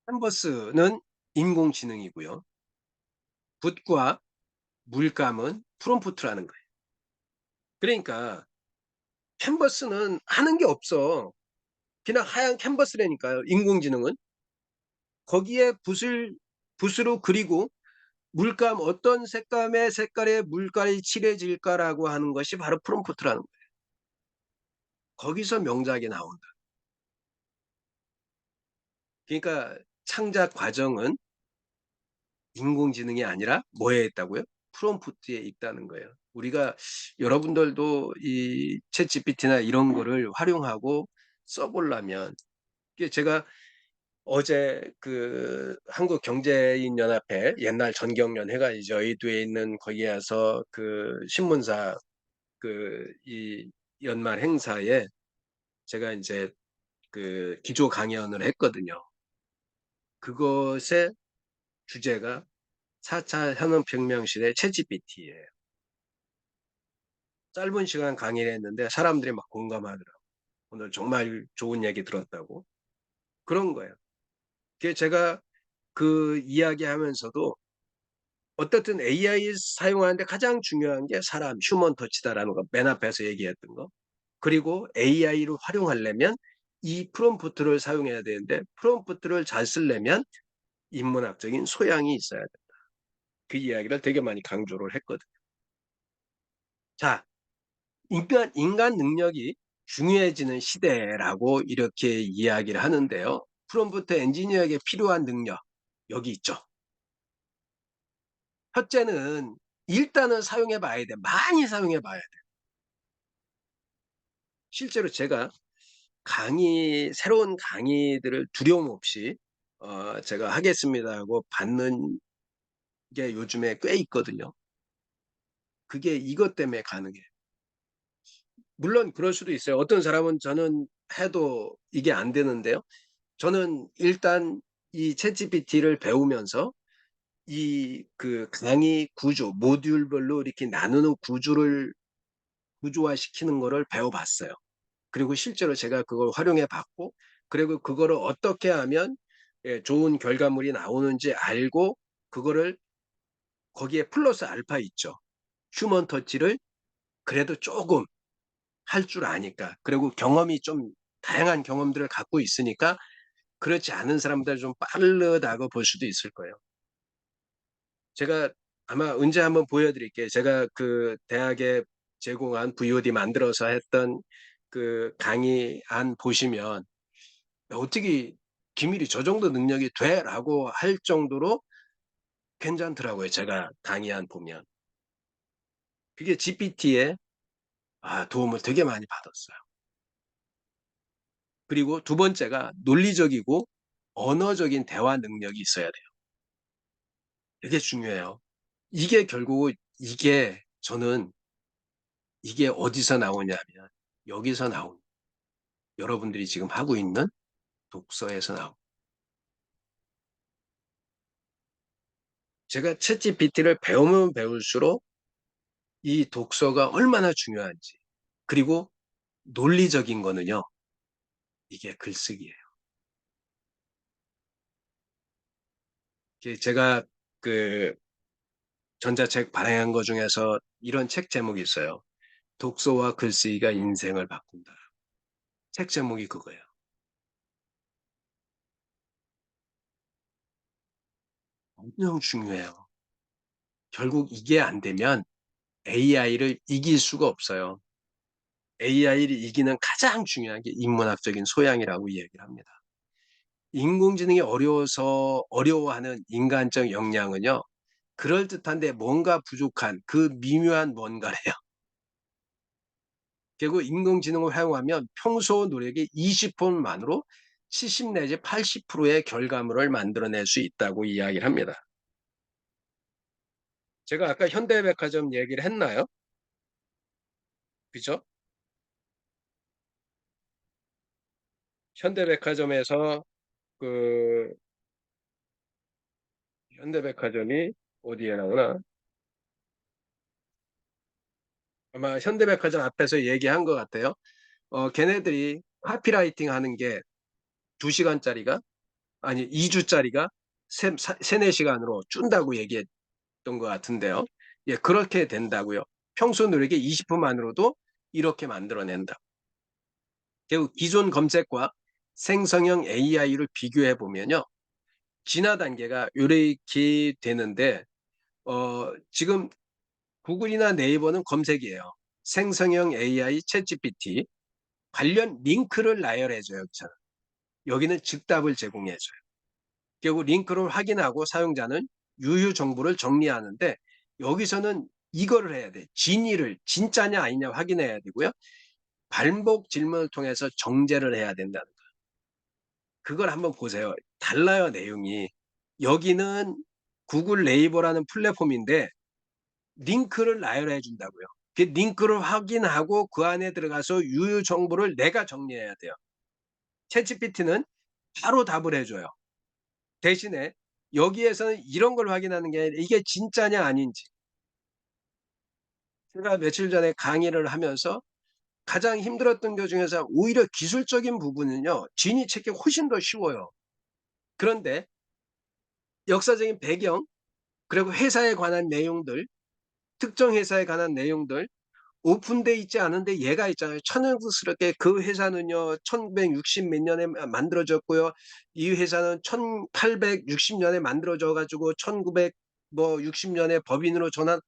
캔버스는 인공지능이고요. 붓과 물감은 프롬프트라는 거예요. 그러니까 캔버스는 하는 게 없어. 그냥 하얀 캔버스라니까요. 인공지능은. 거기에 붓으로 그리고 물감 어떤 색깔의 물깔이 칠해질까라고 하는 것이 바로 프롬프트라는 거예요. 거기서 명작이 나온다. 그러니까 창작 과정은 인공지능이 아니라 뭐에 있다고요? 프롬프트에 있다는 거예요. 우리가 여러분들도 이 챗GPT나 이런 거를 활용하고 써보려면 이게 제가 어제 그 한국경제인연합회 옛날 전경련 회가 이제 여의도에 있는 거기 가서 그 신문사 그 이 연말 행사에 제가 이제 그 기조 강연을 했거든요. 그것의 주제가 4차 산업혁명 시대 챗GPT예요. 짧은 시간 강의를 했는데 사람들이 막 공감하더라고요. 오늘 정말 좋은 얘기 들었다고. 그런 거예요. 제가 그 이야기하면서도 어떻든 AI 사용하는데 가장 중요한 게 사람, 휴먼 터치다라는 거 맨 앞에서 얘기했던 거. 그리고 AI를 활용하려면 이 프롬프트를 사용해야 되는데 프롬프트를 잘 쓰려면 인문학적인 소양이 있어야 된다. 그 이야기를 되게 많이 강조를 했거든요. 자, 인간 능력이 중요해지는 시대라고 이렇게 이야기를 하는데요. 프롬프트 엔지니어에게 필요한 능력, 여기 있죠. 첫째는 일단은 사용해 봐야 돼. 많이 사용해 봐야 돼. 실제로 제가 새로운 강의들을 두려움 없이 제가 하겠습니다 하고 받는 게 요즘에 꽤 있거든요. 그게 이것 때문에 가능해요. 물론 그럴 수도 있어요. 어떤 사람은 저는 해도 이게 안 되는데요. 저는 일단 이 챗GPT를 배우면서 이 그 강의 구조, 모듈별로 이렇게 나누는 구조화시키는 거를 배워봤어요. 그리고 실제로 제가 그걸 활용해 봤고, 그리고 그거를 어떻게 하면 좋은 결과물이 나오는지 알고, 그거를 거기에 플러스 알파 있죠. 휴먼 터치를 그래도 조금 할 줄 아니까. 그리고 경험이 좀 다양한 경험들을 갖고 있으니까 그렇지 않은 사람들 좀 빠르다고 볼 수도 있을 거예요. 제가 아마 언제 한번 보여드릴게요. 제가 그 대학에 제공한 VOD 만들어서 했던 그 강의안 보시면 어떻게 기밀이 저 정도 능력이 돼라고 할 정도로 괜찮더라고요. 제가 강의안 보면. 그게 GPT에 도움을 되게 많이 받았어요. 그리고 두 번째가 논리적이고 언어적인 대화 능력이 있어야 돼요. 되게 중요해요. 이게 결국 저는 이게 어디서 나오냐면 여기서 나온 여러분들이 지금 하고 있는 독서에서 나온 제가 챗GPT를 배우면 배울수록 이 독서가 얼마나 중요한지 그리고 논리적인 거는요. 이게 글쓰기예요. 제가 그 전자책 발행한 거 중에서 이런 책 제목이 있어요. 독서와 글쓰기가 인생을 바꾼다. 책 제목이 그거예요. 엄청 중요해요. 결국 이게 안 되면 AI를 이길 수가 없어요. AI를 이기는 가장 중요한 게 인문학적인 소양이라고 이야기를 합니다. 인공지능이 어려워하는 인간적 역량은요. 그럴듯한데 뭔가 부족한 그 미묘한 뭔가래요. 결국 인공지능을 활용하면 평소 노력의 20%만으로 70 내지 80%의 결과물을 만들어낼 수 있다고 이야기를 합니다. 제가 아까 현대백화점 얘기를 했나요? 그죠? 현대백화점에서 그 현대백화점이 어디에 나오나? 아마 현대백화점 앞에서 얘기한 것 같아요. 걔네들이 카피라이팅 하는 게 2시간짜리가 아니 2주짜리가 4시간으로 준다고 얘기했던 것 같은데요. 예, 그렇게 된다고요. 평소 노력의 20%만으로도 이렇게 만들어낸다. 결국 기존 검색과 생성형 AI를 비교해 보면요. 진화 단계가 이렇게 되는데 지금 구글이나 네이버는 검색이에요. 생성형 AI 챗GPT 관련 링크를 나열해줘요. 여기는 즉답을 제공해줘요. 결국 링크를 확인하고 사용자는 유효 정보를 정리하는데 여기서는 이거를 해야 돼. 진위를 진짜냐 아니냐 확인해야 되고요. 반복 질문을 통해서 정제를 해야 된다는 거예요. 그걸 한번 보세요. 달라요, 내용이. 여기는 구글 네이버라는 플랫폼인데 링크를 나열해 준다고요. 그 링크를 확인하고 그 안에 들어가서 유효 정보를 내가 정리해야 돼요. 챗GPT는 바로 답을 해줘요. 대신에 여기에서는 이런 걸 확인하는 게 아니라 이게 진짜냐 아닌지. 제가 며칠 전에 강의를 하면서 가장 힘들었던 것 중에서 오히려 기술적인 부분은요. 진위 찾기 훨씬 더 쉬워요. 그런데 역사적인 배경, 그리고 회사에 관한 내용들, 특정 회사에 관한 내용들, 오픈돼 있지 않은데 얘가 있잖아요. 천연스럽게 그 회사는요, 1960 몇 년에 만들어졌고요. 이 회사는 1860년에 만들어져가지고 1960년에 법인으로 전환,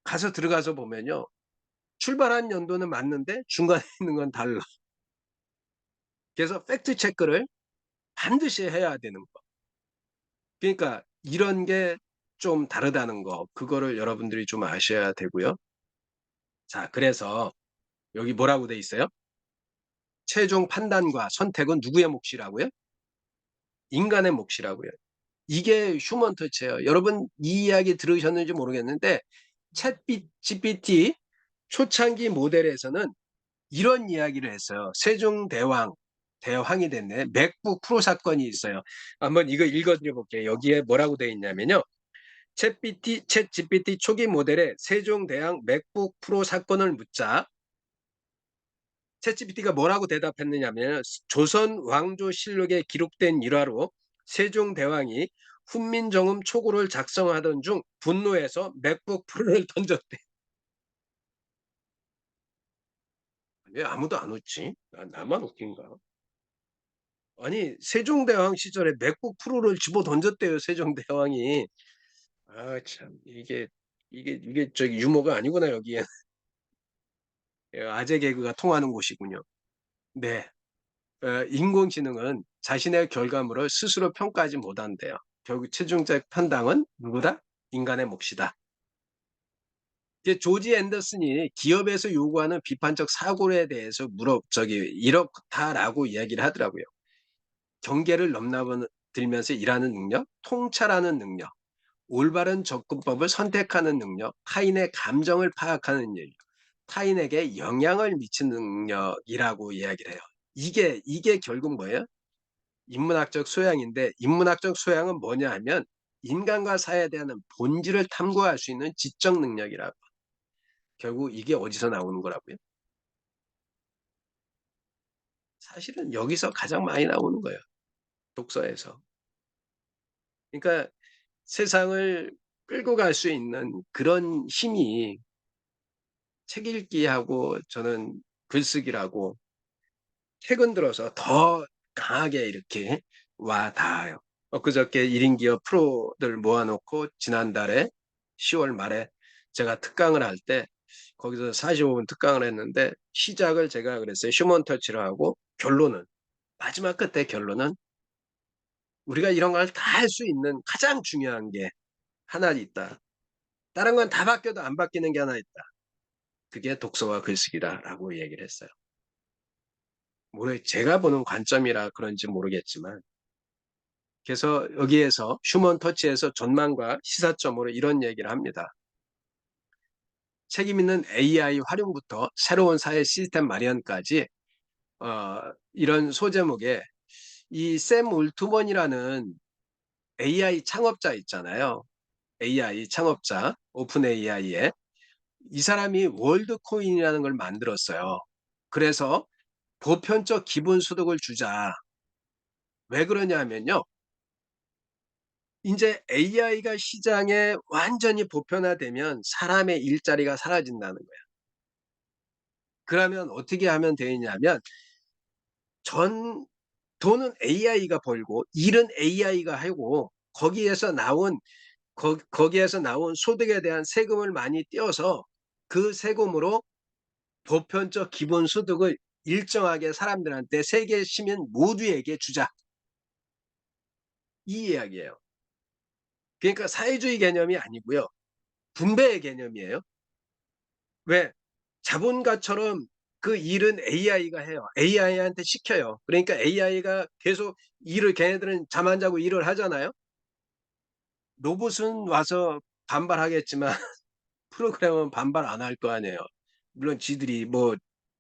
가서 들어가서 보면요. 출발한 연도는 맞는데 중간에 있는 건 달라. 그래서 팩트 체크를 반드시 해야 되는 거. 그러니까 이런 게 좀 다르다는 거, 그거를 여러분들이 좀 아셔야 되고요. 자, 그래서 여기 뭐라고 돼 있어요? 최종 판단과 선택은 누구의 몫이라고요? 인간의 몫이라고요. 이게 휴먼 터치예요. 여러분 이 이야기 들으셨는지 모르겠는데 챗 GPT 초창기 모델에서는 이런 이야기를 했어요. 대왕이 됐네. 맥북 프로 사건이 있어요. 한번 이거 읽어드려 볼게요. 여기에 뭐라고 되어 있냐면요. 챗 GPT 초기 모델의 세종대왕 맥북 프로 사건을 묻자 챗GPT가 뭐라고 대답했느냐면 조선 왕조실록에 기록된 일화로 세종대왕이 훈민정음 초고를 작성하던 중 분노해서 맥북 프로를 던졌대. 왜 아무도 안 웃지? 나만 웃긴가? 아니 세종대왕 시절에 맥북 프로를 집어 던졌대요. 세종대왕이. 아 참 이게 저기 유머가 아니구나 여기에. 아재 개그가 통하는 곳이군요. 네. 인공지능은 자신의 결과물을 스스로 평가하지 못한대요. 결국 최종적 판단은 누구다? 인간의 몫이다. 이제 조지 앤더슨이 기업에서 요구하는 비판적 사고에 대해서 이렇다라고 이야기를 하더라고요. 경계를 넘나들면서 일하는 능력, 통찰하는 능력, 올바른 접근법을 선택하는 능력, 타인의 감정을 파악하는 능력, 타인에게 영향을 미치는 능력이라고 이야기를 해요. 이게 결국 뭐예요? 인문학적 소양인데 인문학적 소양은 뭐냐 하면 인간과 사회에 대한 본질을 탐구할 수 있는 지적 능력이라고. 결국 이게 어디서 나오는 거라고요? 사실은 여기서 가장 많이 나오는 거예요. 독서에서. 그러니까 세상을 끌고 갈 수 있는 그런 힘이 책 읽기하고 저는 글쓰기라고 최근 들어서 더 강하게 이렇게 와 닿아요. 엊그저께 1인 기업 프로들 모아놓고 지난달에 10월 말에 제가 특강을 할 때 거기서 45분 특강을 했는데 시작을 제가 그랬어요. 휴먼 터치를 하고 마지막 끝에 결론은 우리가 이런 걸 다 할 수 있는 가장 중요한 게 하나 있다. 다른 건 다 바뀌어도 안 바뀌는 게 하나 있다. 그게 독서와 글쓰기다라고 얘기를 했어요. 제가 보는 관점이라 그런지 모르겠지만 그래서 여기에서 휴먼 터치에서 전망과 시사점으로 이런 얘기를 합니다. 책임 있는 AI 활용부터 새로운 사회 시스템 마련까지 이런 소제목에 이 샘 올트먼이라는 AI 창업자 있잖아요. AI 창업자 오픈 AI에 이 사람이 월드코인이라는 걸 만들었어요. 그래서 보편적 기본소득을 주자. 왜 그러냐면요. 이제 AI가 시장에 완전히 보편화되면 사람의 일자리가 사라진다는 거예요. 그러면 어떻게 하면 되느냐면 돈은 AI가 벌고 일은 AI가 하고 거기에서 나온 소득에 대한 세금을 많이 떼어서 그 세금으로 보편적 기본소득을 일정하게 사람들한테 세계 시민 모두에게 주자. 이 이야기예요. 그러니까 사회주의 개념이 아니고요. 분배의 개념이에요. 왜? 자본가처럼 그 일은 AI가 해요. AI한테 시켜요. 그러니까 AI가 계속 걔네들은 잠 안 자고 일을 하잖아요. 로봇은 와서 반발하겠지만 프로그램은 반발 안 할 거 아니에요. 물론 지들이 뭐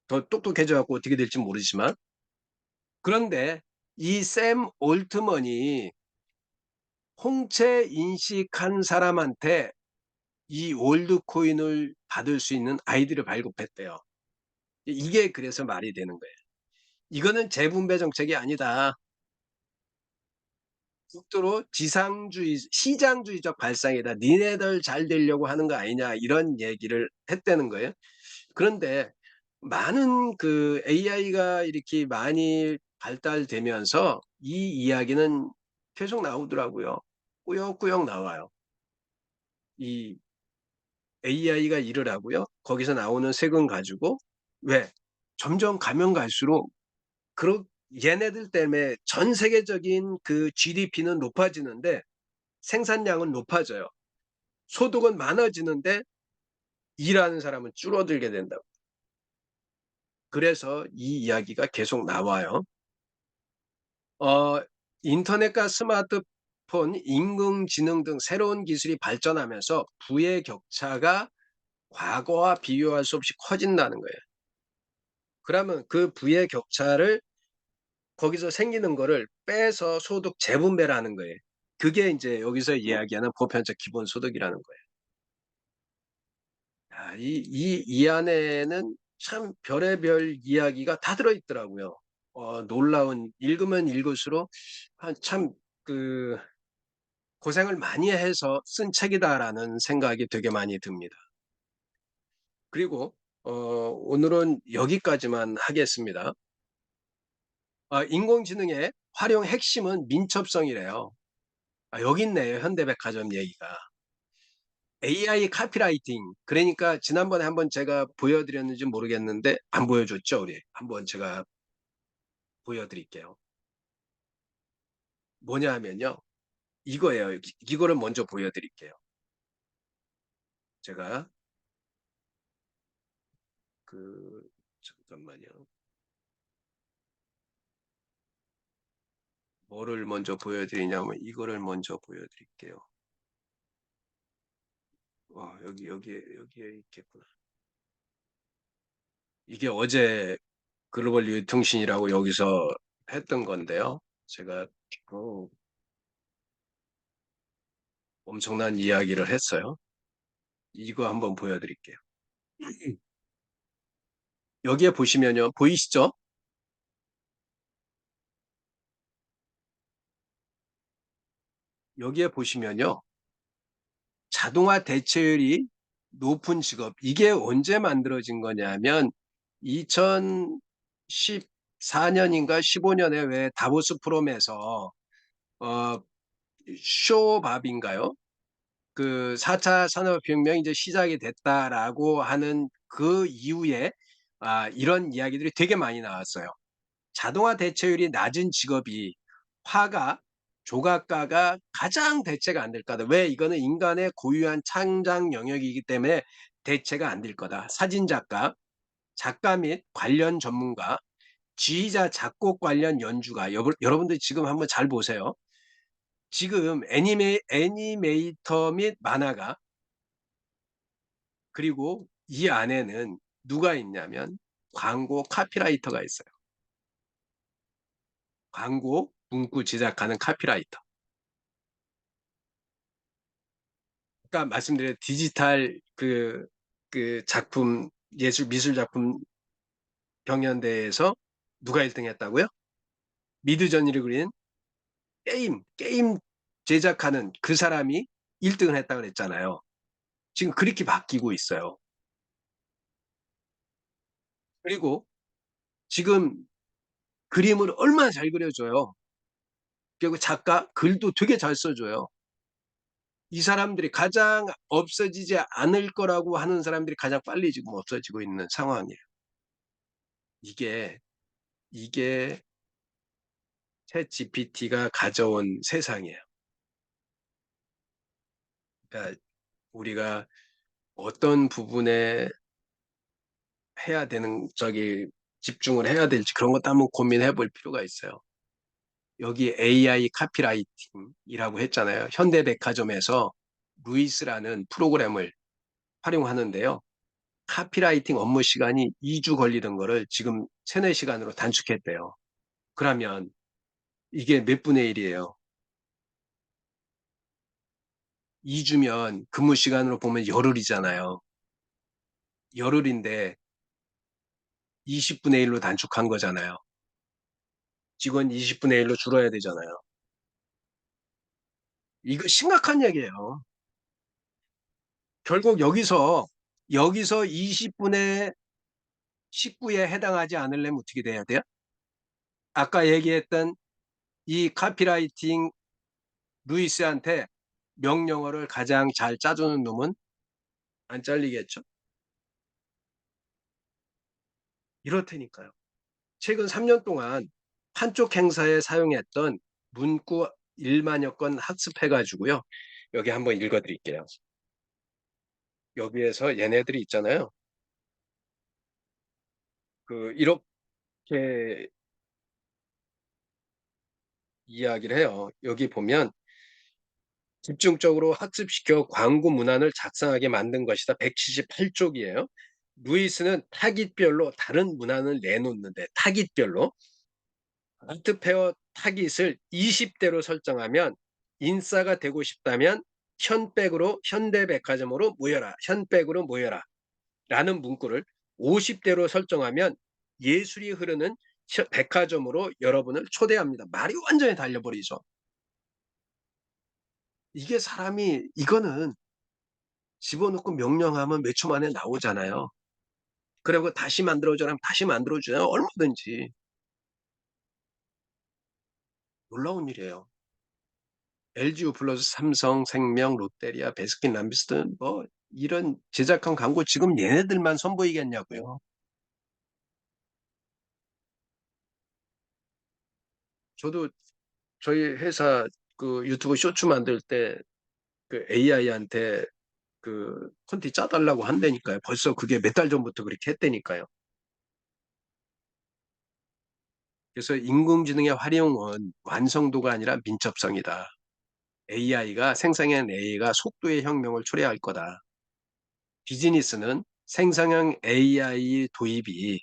더 똑똑해져 갖고 어떻게 될지 모르지만. 그런데 이 샘 올트먼이 홍채 인식한 사람한테 이 월드코인을 받을 수 있는 아이디를 발급했대요. 이게 그래서 말이 되는 거예요. 이거는 재분배 정책이 아니다. 국도로 지상주의, 시장주의적 발상이다. 니네들 잘 되려고 하는 거 아니냐 이런 얘기를 했다는 거예요. 그런데 많은 그 AI가 이렇게 많이 발달되면서 이 이야기는 계속 나오더라고요. 꾸역꾸역 나와요. 이 AI가 일을 하고요. 거기서 나오는 세금 가지고 왜 점점 가면 갈수록 얘네들 때문에 전 세계적인 그 GDP는 높아지는데 생산량은 높아져요. 소득은 많아지는데 일하는 사람은 줄어들게 된다고. 그래서 이 이야기가 계속 나와요. 어, 인터넷과 스마트폰, 인공지능 등 새로운 기술이 발전하면서 부의 격차가 과거와 비교할 수 없이 커진다는 거예요. 그러면 그 부의 격차를 거기서 생기는 거를 빼서 소득 재분배라는 거예요. 그게 이제 여기서 이야기하는 보편적 기본소득이라는 거예요. 이 안에는 참 별의별 이야기가 다 들어있더라고요. 놀라운, 읽으면 읽을수록 참 그 고생을 많이 해서 쓴 책이다라는 생각이 되게 많이 듭니다. 그리고 오늘은 여기까지만 하겠습니다. 인공지능의 활용 핵심은 민첩성이래요. 여기 있네요. 현대백화점 얘기가. AI 카피라이팅. 그러니까 지난번에 한번 제가 보여드렸는지 모르겠는데 안 보여줬죠, 우리. 한번 제가 보여드릴게요. 뭐냐 하면요. 이거예요. 이거를 먼저 보여드릴게요. 제가 잠깐만요. 뭐를 먼저 보여드리냐면 이거를 먼저 보여드릴게요. 여기에 있겠구나. 이게 어제 글로벌 유통신이라고 여기서 했던 건데요. 제가 엄청난 이야기를 했어요. 이거 한번 보여드릴게요. 여기에 보시면요. 보이시죠? 여기에 보시면요. 자동화 대체율이 높은 직업. 이게 언제 만들어진 거냐면 2014년인가 15년에 왜 다보스 프롬에서 어, 쇼밥인가요? 그 4차 산업혁명이 이제 시작이 됐다라고 하는 그 이후에 이런 이야기들이 되게 많이 나왔어요. 자동화 대체율이 낮은 직업이 화가, 조각가가 가장 대체가 안 될 거다. 왜? 이거는 인간의 고유한 창작 영역이기 때문에 대체가 안 될 거다. 사진작가, 작가 및 관련 전문가, 지휘자, 작곡 관련 연주가. 여러분들 지금 한번 잘 보세요. 지금 애니메이터 및 만화가, 그리고 이 안에는 누가 있냐면 광고 카피라이터가 있어요. 광고 문구 제작하는 카피라이터. 아까 말씀드린 디지털 그 작품, 미술 작품 경연대회에서 누가 1등 했다고요? 미드저니를 그린 게임 제작하는 그 사람이 1등을 했다고 그랬잖아요. 지금 그렇게 바뀌고 있어요. 그리고 지금 그림을 얼마나 잘 그려줘요. 그리고 작가 글도 되게 잘 써줘요. 이 사람들이 가장 없어지지 않을 거라고 하는 사람들이 가장 빨리 지금 없어지고 있는 상황이에요. 이게 챗 GPT가 가져온 세상이에요. 그러니까 우리가 어떤 부분에 해야 되는 집중을 해야 될지 그런 것도 한번 고민해 볼 필요가 있어요. 여기 AI 카피라이팅이라고 했잖아요. 현대백화점에서 루이스라는 프로그램을 활용하는데요. 카피라이팅 업무 시간이 2주 걸리던 거를 지금 3, 4시간으로 단축했대요. 그러면 이게 몇 분의 1이에요? 2주면 근무 시간으로 보면 열흘이잖아요. 열흘인데 20분의 1로 단축한 거잖아요. 직원 20분의 1로 줄어야 되잖아요. 이거 심각한 얘기예요. 결국 여기서 20분의 19에 해당하지 않으려면 어떻게 돼야 돼요? 아까 얘기했던 이 카피라이팅 루이스한테 명령어를 가장 잘 짜주는 놈은 안 잘리겠죠? 이렇다니까요. 최근 3년 동안 한쪽 행사에 사용했던 문구 1만여 건 학습해가지고요. 여기 한번 읽어드릴게요. 여기에서 얘네들이 있잖아요. 이렇게 이야기를 해요. 여기 보면 집중적으로 학습시켜 광고 문안을 작성하게 만든 것이다. 178쪽이에요. 루이스는 타깃별로 다른 문안을 내놓는데 타깃별로 아트페어 타깃을 20대로 설정하면 인싸가 되고 싶다면 현백으로 현대백화점으로 모여라. 현백으로 모여라. 라는 문구를 50대로 설정하면 예술이 흐르는 백화점으로 여러분을 초대합니다. 말이 완전히 달려버리죠. 이게 사람이 이거는 집어넣고 명령하면 몇 초 만에 나오잖아요. 그리고 다시 만들어줘라면 다시 만들어주잖아요. 얼마든지. 놀라운 일이에요. LGU 플러스 삼성, 생명, 롯데리아, 베스킨라빈스 뭐 이런 제작한 광고 지금 얘네들만 선보이겠냐고요. 저도 저희 회사 그 유튜브 쇼츠 만들 때 그 AI한테 그 콘티 짜달라고 한다니까요. 벌써 그게 몇 달 전부터 그렇게 했다니까요. 그래서 인공지능의 활용은 완성도가 아니라 민첩성이다. AI가 생성형 AI가 속도의 혁명을 초래할 거다. 비즈니스는 생성형 AI 도입이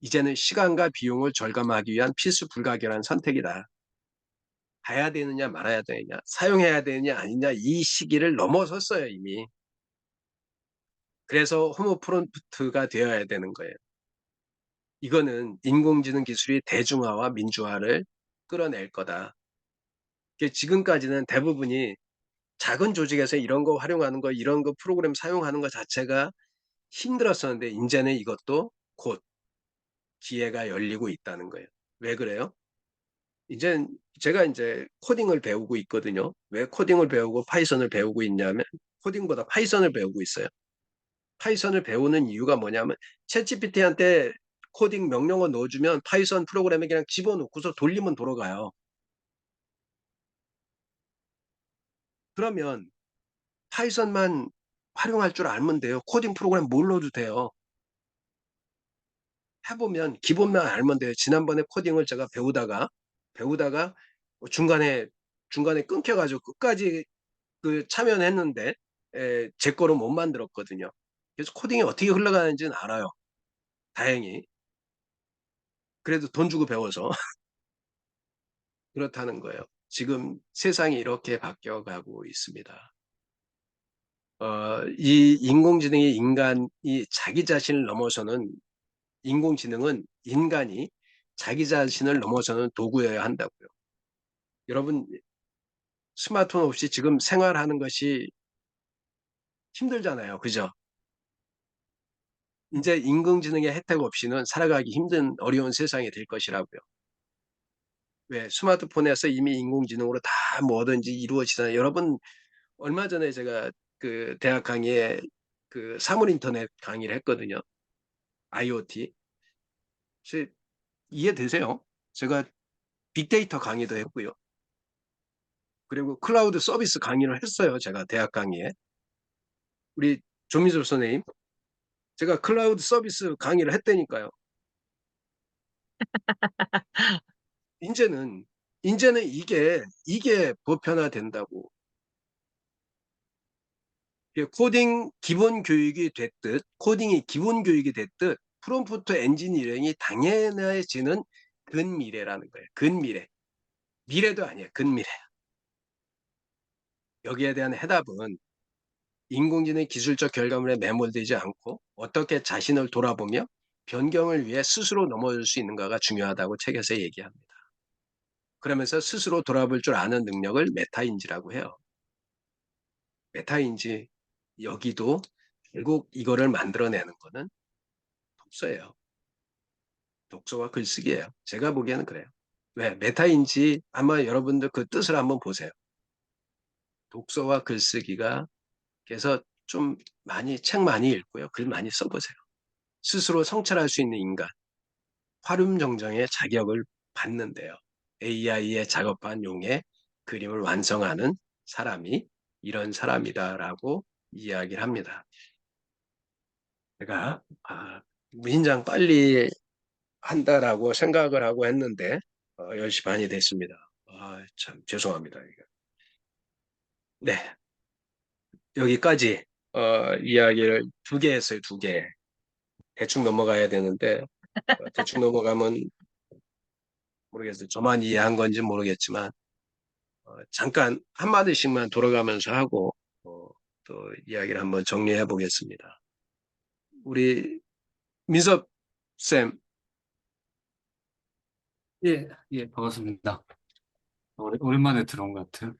이제는 시간과 비용을 절감하기 위한 필수 불가결한 선택이다. 가야 되느냐 말아야 되느냐 사용해야 되느냐 아니냐 이 시기를 넘어섰어요 이미. 그래서 호모프론트가 되어야 되는 거예요. 이거는 인공지능 기술이 대중화와 민주화를 끌어낼 거다. 지금까지는 대부분이 작은 조직에서 이런 거 활용하는 거, 이런 거 프로그램 사용하는 것 자체가 힘들었었는데 이제는 이것도 곧 기회가 열리고 있다는 거예요. 왜 그래요? 이제 제가 이제 코딩을 배우고 있거든요. 왜 코딩을 배우고 파이썬을 배우고 있냐면 코딩보다 파이썬을 배우고 있어요. 파이썬을 배우는 이유가 뭐냐면 챗GPT한테 코딩 명령어 넣어주면 파이썬 프로그램에 그냥 집어넣고서 돌리면 돌아가요. 그러면 파이썬만 활용할 줄 알면 돼요. 코딩 프로그램 뭘 넣어도 돼요. 해보면 기본만 알면 돼요. 지난번에 코딩을 제가 배우다가 중간에 끊겨가지고 끝까지 그 참여는 했는데 제 거로 못 만들었거든요. 그래서 코딩이 어떻게 흘러가는지는 알아요. 다행히. 그래도 돈 주고 배워서 그렇다는 거예요. 지금 세상이 이렇게 바뀌어가고 있습니다. 이 인공지능이 인간이 자기 자신을 넘어서는 인공지능은 인간이 자기 자신을 넘어서는 도구여야 한다고요. 여러분 스마트폰 없이 지금 생활하는 것이 힘들잖아요. 그죠? 이제 인공지능의 혜택 없이는 살아가기 힘든 어려운 세상이 될 것이라고요. 왜? 스마트폰에서 이미 인공지능으로 다 뭐든지 이루어지잖아요. 여러분 얼마 전에 제가 그 대학 강의에 그 사물 인터넷 강의를 했거든요. IoT. 혹시 이해되세요? 제가 빅데이터 강의도 했고요. 그리고 클라우드 서비스 강의를 했어요. 제가 대학 강의에. 우리 조미술 선생님, 제가 클라우드 서비스 강의를 했다니까요. 이제는 이게 보편화된다고. 코딩이 기본 교육이 됐듯 프롬프트 엔지니어링이 당연해지는 근미래라는 거예요. 근미래. 미래도 아니에요. 근미래. 여기에 대한 해답은 인공지능 기술적 결과물에 매몰되지 않고 어떻게 자신을 돌아보며 변경을 위해 스스로 넘어질 수 있는가가 중요하다고 책에서 얘기합니다. 그러면서 스스로 돌아볼 줄 아는 능력을 메타인지라고 해요. 메타인지 여기도 결국 이거를 만들어내는 거는 독서예요. 독서와 글쓰기예요. 제가 보기에는 그래요. 왜? 메타인지 아마 여러분들 그 뜻을 한번 보세요. 독서와 글쓰기가 그래서 좀 많이 책 많이 읽고요. 글 많이 써보세요. 스스로 성찰할 수 있는 인간, 화lum정정의 자격을 받는데요. AI의 작업한 용의 그림을 완성하는 사람이 이런 사람이다라고 이야기를 합니다. 제가 민장 빨리 한다라고 생각을 하고 했는데 10시 반이 됐습니다. 참 죄송합니다. 이거. 네, 여기까지 이야기를 2개 했어요. 2개. 대충 넘어가야 되는데 대충 넘어가면 모르겠어요. 저만 이해한 건지 모르겠지만 잠깐 한마디씩만 돌아가면서 하고 또 이야기를 한번 정리해 보겠습니다. 우리 민섭 쌤, 예, 예, 반갑습니다. 오랜만에 들어온 것 같아요.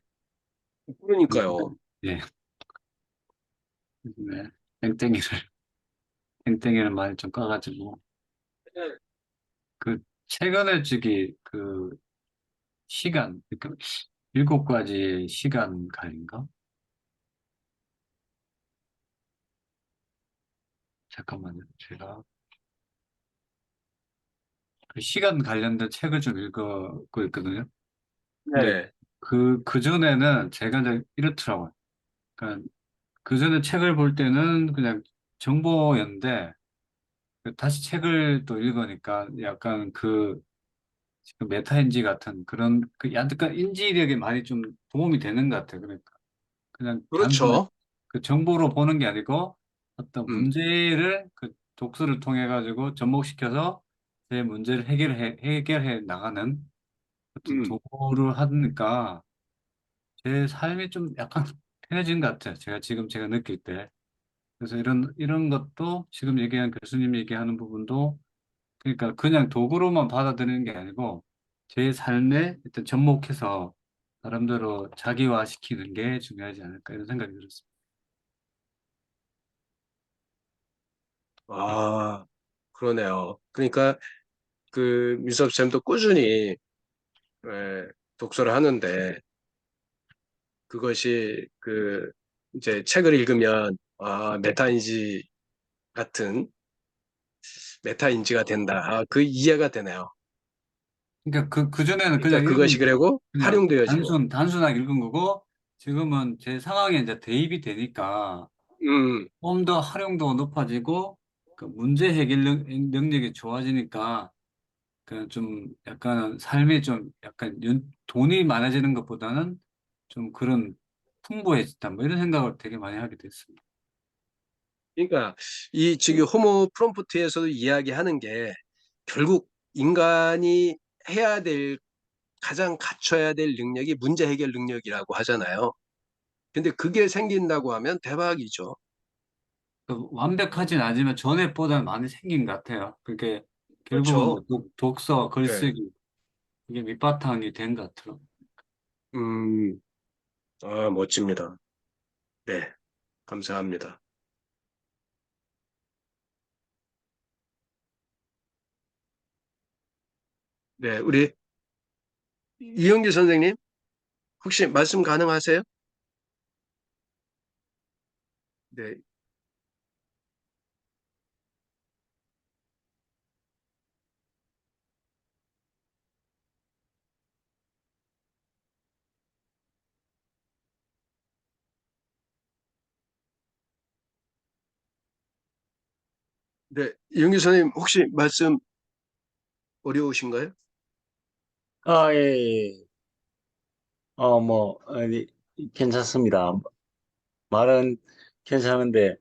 그러니까요. 예, 네, 땡땡이를, 땡땡이를 많이 좀 까가지고, 그, 최근에 시간, 그러니까 7가지 시간 갈인가? 잠깐만요. 제가 그 시간 관련된 책을 좀 읽고 있거든요. 근데 네, 그전에는 제가 이제 이렇더라고요. 그러니까 그전에 책을 볼 때는 그냥 정보였는데, 다시 책을 또 읽으니까 약간 지금 메타인지 같은 그런 약간 인지력에 많이 좀 도움이 되는 것 같아요. 그러니까 그냥 단순히 그렇죠. 그 정보로 보는 게 아니고 어떤 음, 문제를 그 독서를 통해 가지고 접목시켜서 제 문제를 해결해 나가는 어떤 음. 도구를 하니까 제 삶이 좀 약간 편해진 것 같아요. 제가 느낄 때. 그래서 이런 것도 지금 얘기한 교수님 얘기하는 부분도 그러니까 그냥 도구로만 받아들이는 게 아니고 제 삶에 일단 접목해서 나름대로 자기화시키는 게 중요하지 않을까 이런 생각이 들었습니다. 그러네요. 그러니까 그 민섭 쌤도 꾸준히 독서를 하는데 그것이 이제 책을 읽으면 메타인지 같은 메타인지가 된다. 그 이해가 되네요. 그러니까 그전에는 그러니까 그냥 그것이 그리고 그냥 활용되어지고. 단순하게 읽은 거고 지금은 제 상황에 이제 대입이 되니까 음, 좀 더 활용도가 높아지고 그 문제 해결 능력이 좋아지니까 그 좀 약간 삶이 좀 약간 돈이 많아지는 것보다는 좀 그런 풍부해졌다 뭐 이런 생각을 되게 많이 하게 됐습니다. 그러니까 이 지금 호모 프롬프트에서도 이야기하는 게 결국 인간이 해야 될 가장 갖춰야 될 능력이 문제 해결 능력이라고 하잖아요. 근데 그게 생긴다고 하면 대박이죠. 완벽하진 않지만 전에보다는 많이 생긴 것 같아요. 그게 결국은 뭐 그렇죠. 독서, 네. 글쓰기 이게 밑바탕이 된 것 같아요. 음, 멋집니다. 네, 감사합니다. 네, 우리 이영기 선생님, 혹시 말씀 가능하세요? 네, 네, 이영기 선생님, 혹시 말씀 어려우신가요? 예, 예. 아니, 괜찮습니다. 말은 괜찮은데,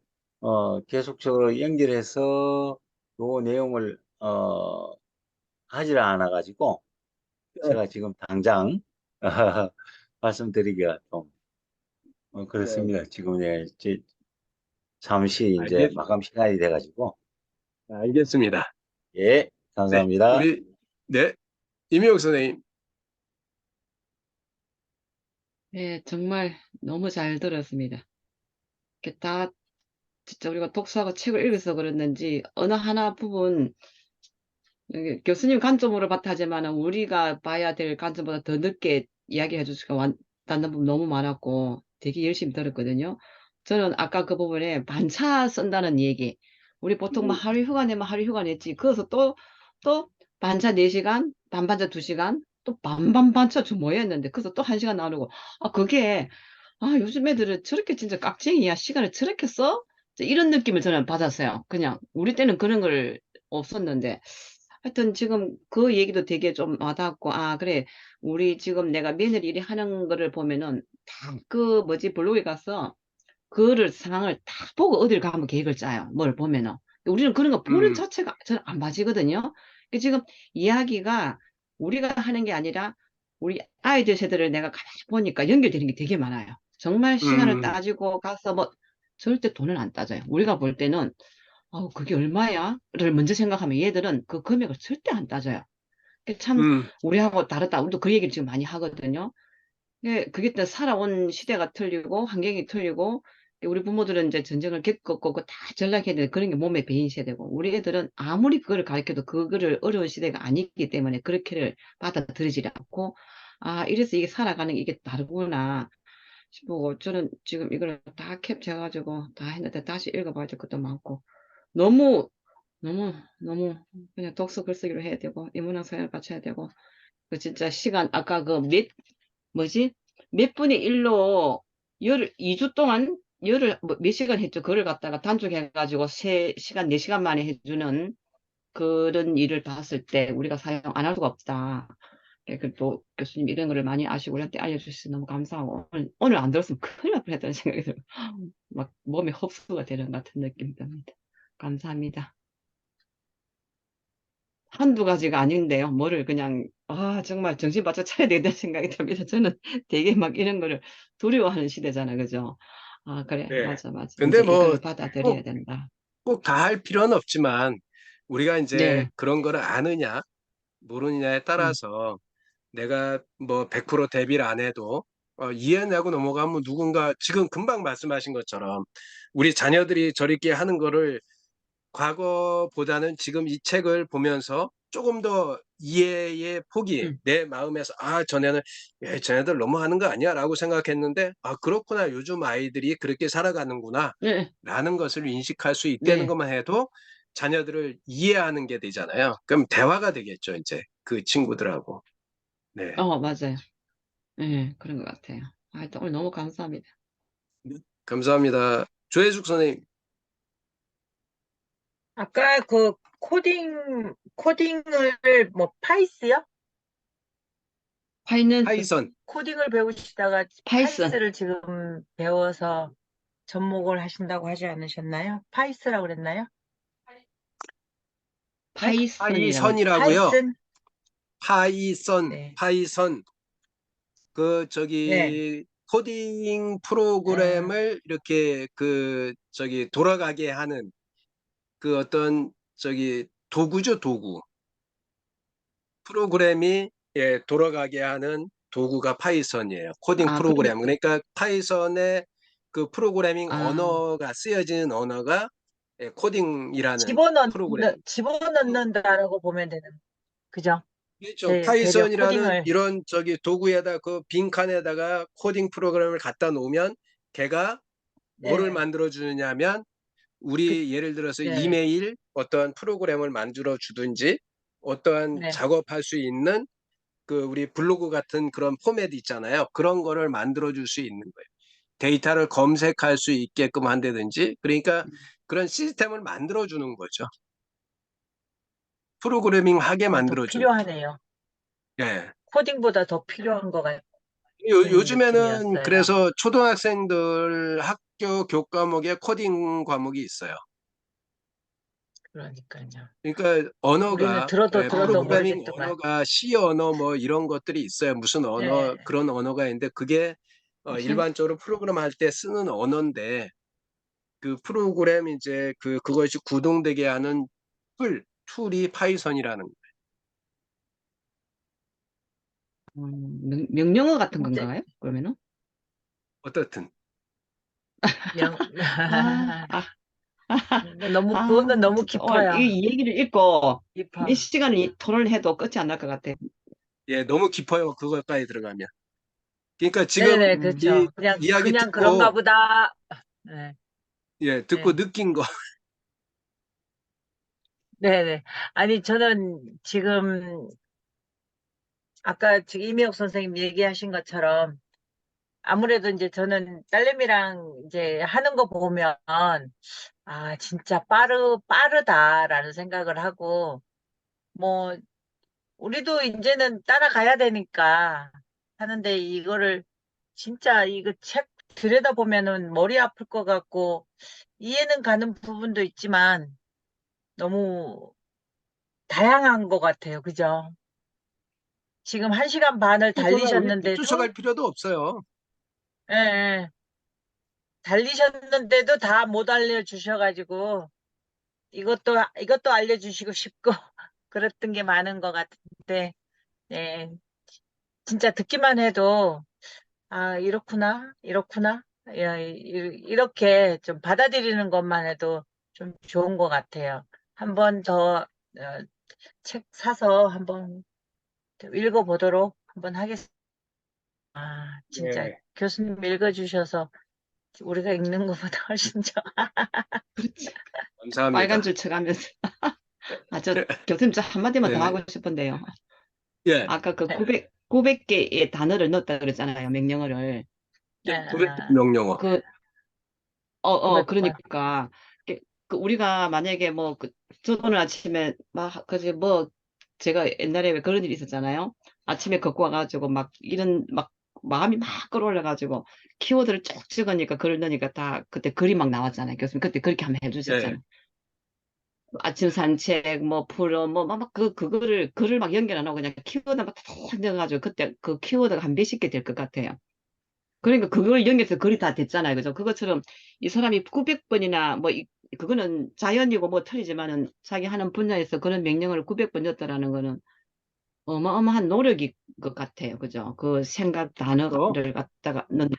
계속적으로 연결해서 요 내용을, 하질 않아가지고, 네, 제가 지금 당장, 말씀드리기가 좀, 네, 그렇습니다. 지금, 잠시 이제 알겠, 마감 시간이 돼가지고, 알겠습니다. 예, 네, 감사합니다. 우리, 네, 임효옥 선생님, 네, 정말 너무 잘 들었습니다. 이게 다 진짜 우리가 독서하고 책을 읽어서 그랬는지 어느 하나 부분 이게 교수님 관점으로 봤다지만은 우리가 봐야 될 관점보다 더 늦게 이야기해 주시고 왔다는 부분 너무 많았고 되게 열심히 들었거든요. 저는 아까 그 부분에 반차 쓴다는 얘기. 우리 보통 뭐 하루 휴가 내면 하루 휴가 냈지. 그래서 또 반차 4시간, 반반차 2시간, 또 반반반차 주 뭐였는데 그래서 또 1시간 나누고 그게 요즘 애들은 저렇게 진짜 깍쟁이야. 시간을 저렇게 써? 이런 느낌을 저는 받았어요. 그냥 우리 때는 그런 걸 없었는데 하여튼 지금 그 얘기도 되게 좀 와닿았고, 그래. 우리 지금 내가 며느리 일이 하는 거를 보면은 다 그 뭐지, 블로그에 가서 그를 상황을 다 보고 어딜 가면 계획을 짜요. 뭘 보면은. 우리는 그런 거 보는 음, 자체가 저는 안 맞이거든요. 지금 이야기가 우리가 하는 게 아니라 우리 아이들 세대를 내가 가만히 보니까 연결되는 게 되게 많아요. 정말 시간을 음, 따지고 가서 뭐 절대 돈을 안 따져요. 우리가 볼 때는 그게 얼마야? 를 먼저 생각하면 얘들은 그 금액을 절대 안 따져요. 그게 참 음, 우리하고 다르다. 우리도 그 얘기를 지금 많이 하거든요. 그게 또 살아온 시대가 틀리고 환경이 틀리고 우리 부모들은 이제 전쟁을 겪었고 그거 다 전락해야 되는 그런 게 몸에 배인 세대고 우리 애들은 아무리 그거를 가르쳐도 그거를 어려운 시대가 아니기 때문에 그렇게를 받아들이지 않고 이래서 이게 살아가는 게 이게 다르구나 싶고 저는 지금 이걸 다 캡쳐가지고 다 했는데 다시 읽어봐야 될 것도 많고 너무 너무 그냥 독서 글쓰기로 해야 되고 인문학 사회를 갖춰야 되고 그 진짜 시간 아까 그 뭐지 몇 분의 1로 2주 동안 몇 시간 했죠. 그걸 갖다가 단축해가지고 3시간 4시간 만에 해주는 그런 일을 봤을 때 우리가 사용 안 할 수가 없다. 그또 교수님 이런 거를 많이 아시고 우리한테 알려주셔서 너무 감사하고 오늘 안 들었으면 큰일 날 뻔했다는 생각이 들어요. 막 몸에 흡수가 되는 것 같은 느낌이 듭니다. 감사합니다. 한두 가지가 아닌데요. 뭐를 그냥, 정말 정신 바짝 차려야 되겠다는 생각이 듭니다. 저는 되게 막 이런 거를 두려워하는 시대잖아. 그죠? 그래. 네. 맞아, 맞아. 근데 이제 뭐 이걸 받아들여야 꼭, 된다. 꼭 다 할 필요는 없지만 우리가 이제 네. 그런 거를 아느냐, 모르느냐에 음, 따라서 내가 뭐 100% 대비를 안 해도 이해하고 넘어가면 누군가 지금 금방 말씀하신 것처럼 우리 자녀들이 저렇게 하는 거를 과거보다는 지금 이 책을 보면서 조금 더 이해의 폭이 음. 내 마음에서 전에는 쟤네들 너무 하는 거 아니야? 라고 생각했는데 그렇구나. 요즘 아이들이 그렇게 살아가는구나. 네, 라는 것을 인식할 수 있다는 네. 것만 해도 자녀들을 이해하는 게 되잖아요. 그럼 대화가 되겠죠, 이제 그 친구들하고. 네. 맞아요. 네, 그런 것 같아요. 하여튼 오늘 너무 감사합니다. 감사합니다. 조혜숙 선생님, 아까 그 코딩을 뭐 파이스요? 파이낸스, 파이썬. 코딩을 배우시다가 파이슨, 파이스를 지금 배워서 접목을 하신다고 하지 않으셨나요? 파이스라고 그랬나요? 네? 파이슨이라고. 파이썬이라고요. 파이슨? 파이썬, 네. 파이썬. 그 네. 코딩 아, 프로그램을 이렇게 돌아가게 하는 그 어떤 도구죠, 도구. 프로그램이 돌아가게 하는 도구가 파이썬이에요. 코딩 그러면, 프로그램. 그러니까 파이썬의 그 프로그래밍 아, 언어가 쓰여지는 언어가 코딩이라는 프로그램. 집어넣는다라고 보면 되는, 그죠? 그렇죠. 되려 파이썬이라는 코딩을, 이런 도구에다 그 빈칸에다가 코딩 프로그램을 갖다 놓으면 걔가 뭐를 네, 만들어 주느냐면 그, 우리 예를 들어서 네, 이메일 어떠한 프로그램을 만들어 주든지 어떠한 네. 작업할 수 있는 그 우리 블로그 같은 그런 포맷 있잖아요. 그런 거를 만들어 줄 수 있는 거예요. 데이터를 검색할 수 있게끔 한다든지 그러니까 그런 시스템을 만들어 주는 거죠. 프로그래밍 하게 더 만들어 주는. 필요하네요. 예. 코딩보다 더 필요한 것 같은 요즘에는 느낌이었어요. 그래서 초등학생들 학교 교과목에 코딩 과목이 있어요. 그러니까요. 그러니까 우리는 언어가 들어도 프로그래밍 모르겠더만. 언어가 C 언어 뭐 이런 것들이 있어요. 무슨 언어 네. 그런 언어가 있는데 그게 무슨, 일반적으로 프로그램 할 때 쓰는 언어인데 그 프로그램 이제 그것이 구동되게 하는 툴이 파이썬이라는 거예요. 명령어 같은 이제 건가요? 그러면은? 어떻든. 명, 아, 아, 너무, 아, 그거는 너무 진짜 오늘 깊어요. 이 얘기를 읽고 몇 깊어. 시간을 토론을 해도 끝이 안 날 것 같아. 예, 너무 깊어요. 그것까지 들어가면. 그러니까 지금 네네, 음, 이 그렇죠. 그냥, 이야기 그냥 그런가 듣고, 보다. 네, 예, 듣고 네, 느낀 거. 네네. 아니, 저는 지금, 아까 지금 이미옥 선생님 얘기하신 것처럼, 아무래도 이제 저는 딸내미랑 이제 하는 거 보면, 아, 진짜 빠르다라는 생각을 하고, 뭐, 우리도 이제는 따라가야 되니까 하는데 이거를 진짜 이거 책 들여다보면은 머리 아플 것 같고 이해는 가는 부분도 있지만 너무 다양한 것 같아요. 그죠? 지금 1시간 반을 쫓아가, 쫓아갈 달리셨는데도, 필요도 없어요. 예, 예. 달리셨는데도 다 못 알려주셔가지고 이것도 알려주시고 싶고 그랬던 게 많은 것 같은데, 예. 진짜 듣기만 해도 아, 이렇구나. 야, 이렇게 좀 받아들이는 것만 해도 좀 좋은 것 같아요. 한 번 더, 책 사서 한번 읽어보도록 한번 하겠습니다. 아, 진짜 예, 교수님 읽어주셔서 우리가 읽는 것보다 훨씬 좋아. 그렇지. 빨간 감사합니다. 줄 쳐가면서. 아, 저 교수님 저 한마디만 더 네네. 하고 싶은데요. 예, 아까 그 네. 900개의 단어를 넣었다 그랬잖아요. 명령어를. 예, 아, 900명령어. 그, 고백권. 그러니까 그 우리가 만약에 뭐 저 오늘 아침에 막 그지 뭐 제가 옛날에 왜 그런 일이 있었잖아요. 아침에 걷고 와가지고 막 이런 막 마음이 막 끌어올려가지고 키워드를 쭉 찍으니까 글을 넣으니까 다 그때 글이 막 나왔잖아요. 교수님 그때 그렇게 한번 예, 해주셨잖아요. 아침 산책 뭐 풀어 뭐막 그거를 글을 막 연결 안 하고 그냥 키워드만 딱 넣어가지고 그때 그 키워드가 한 몇십 개 될 것 같아요. 그러니까 그걸 연결해서 글이 다 됐잖아요. 그죠? 그것처럼 이 사람이 900번이나 뭐 그거는 자연이고 뭐 틀리지만은 자기 하는 분야에서 그런 명령을 900번 넣었다라는 거는 어마어마한 노력일 것 같아요. 그죠? 그 생각 그렇죠. 단어를 갖다가 넣는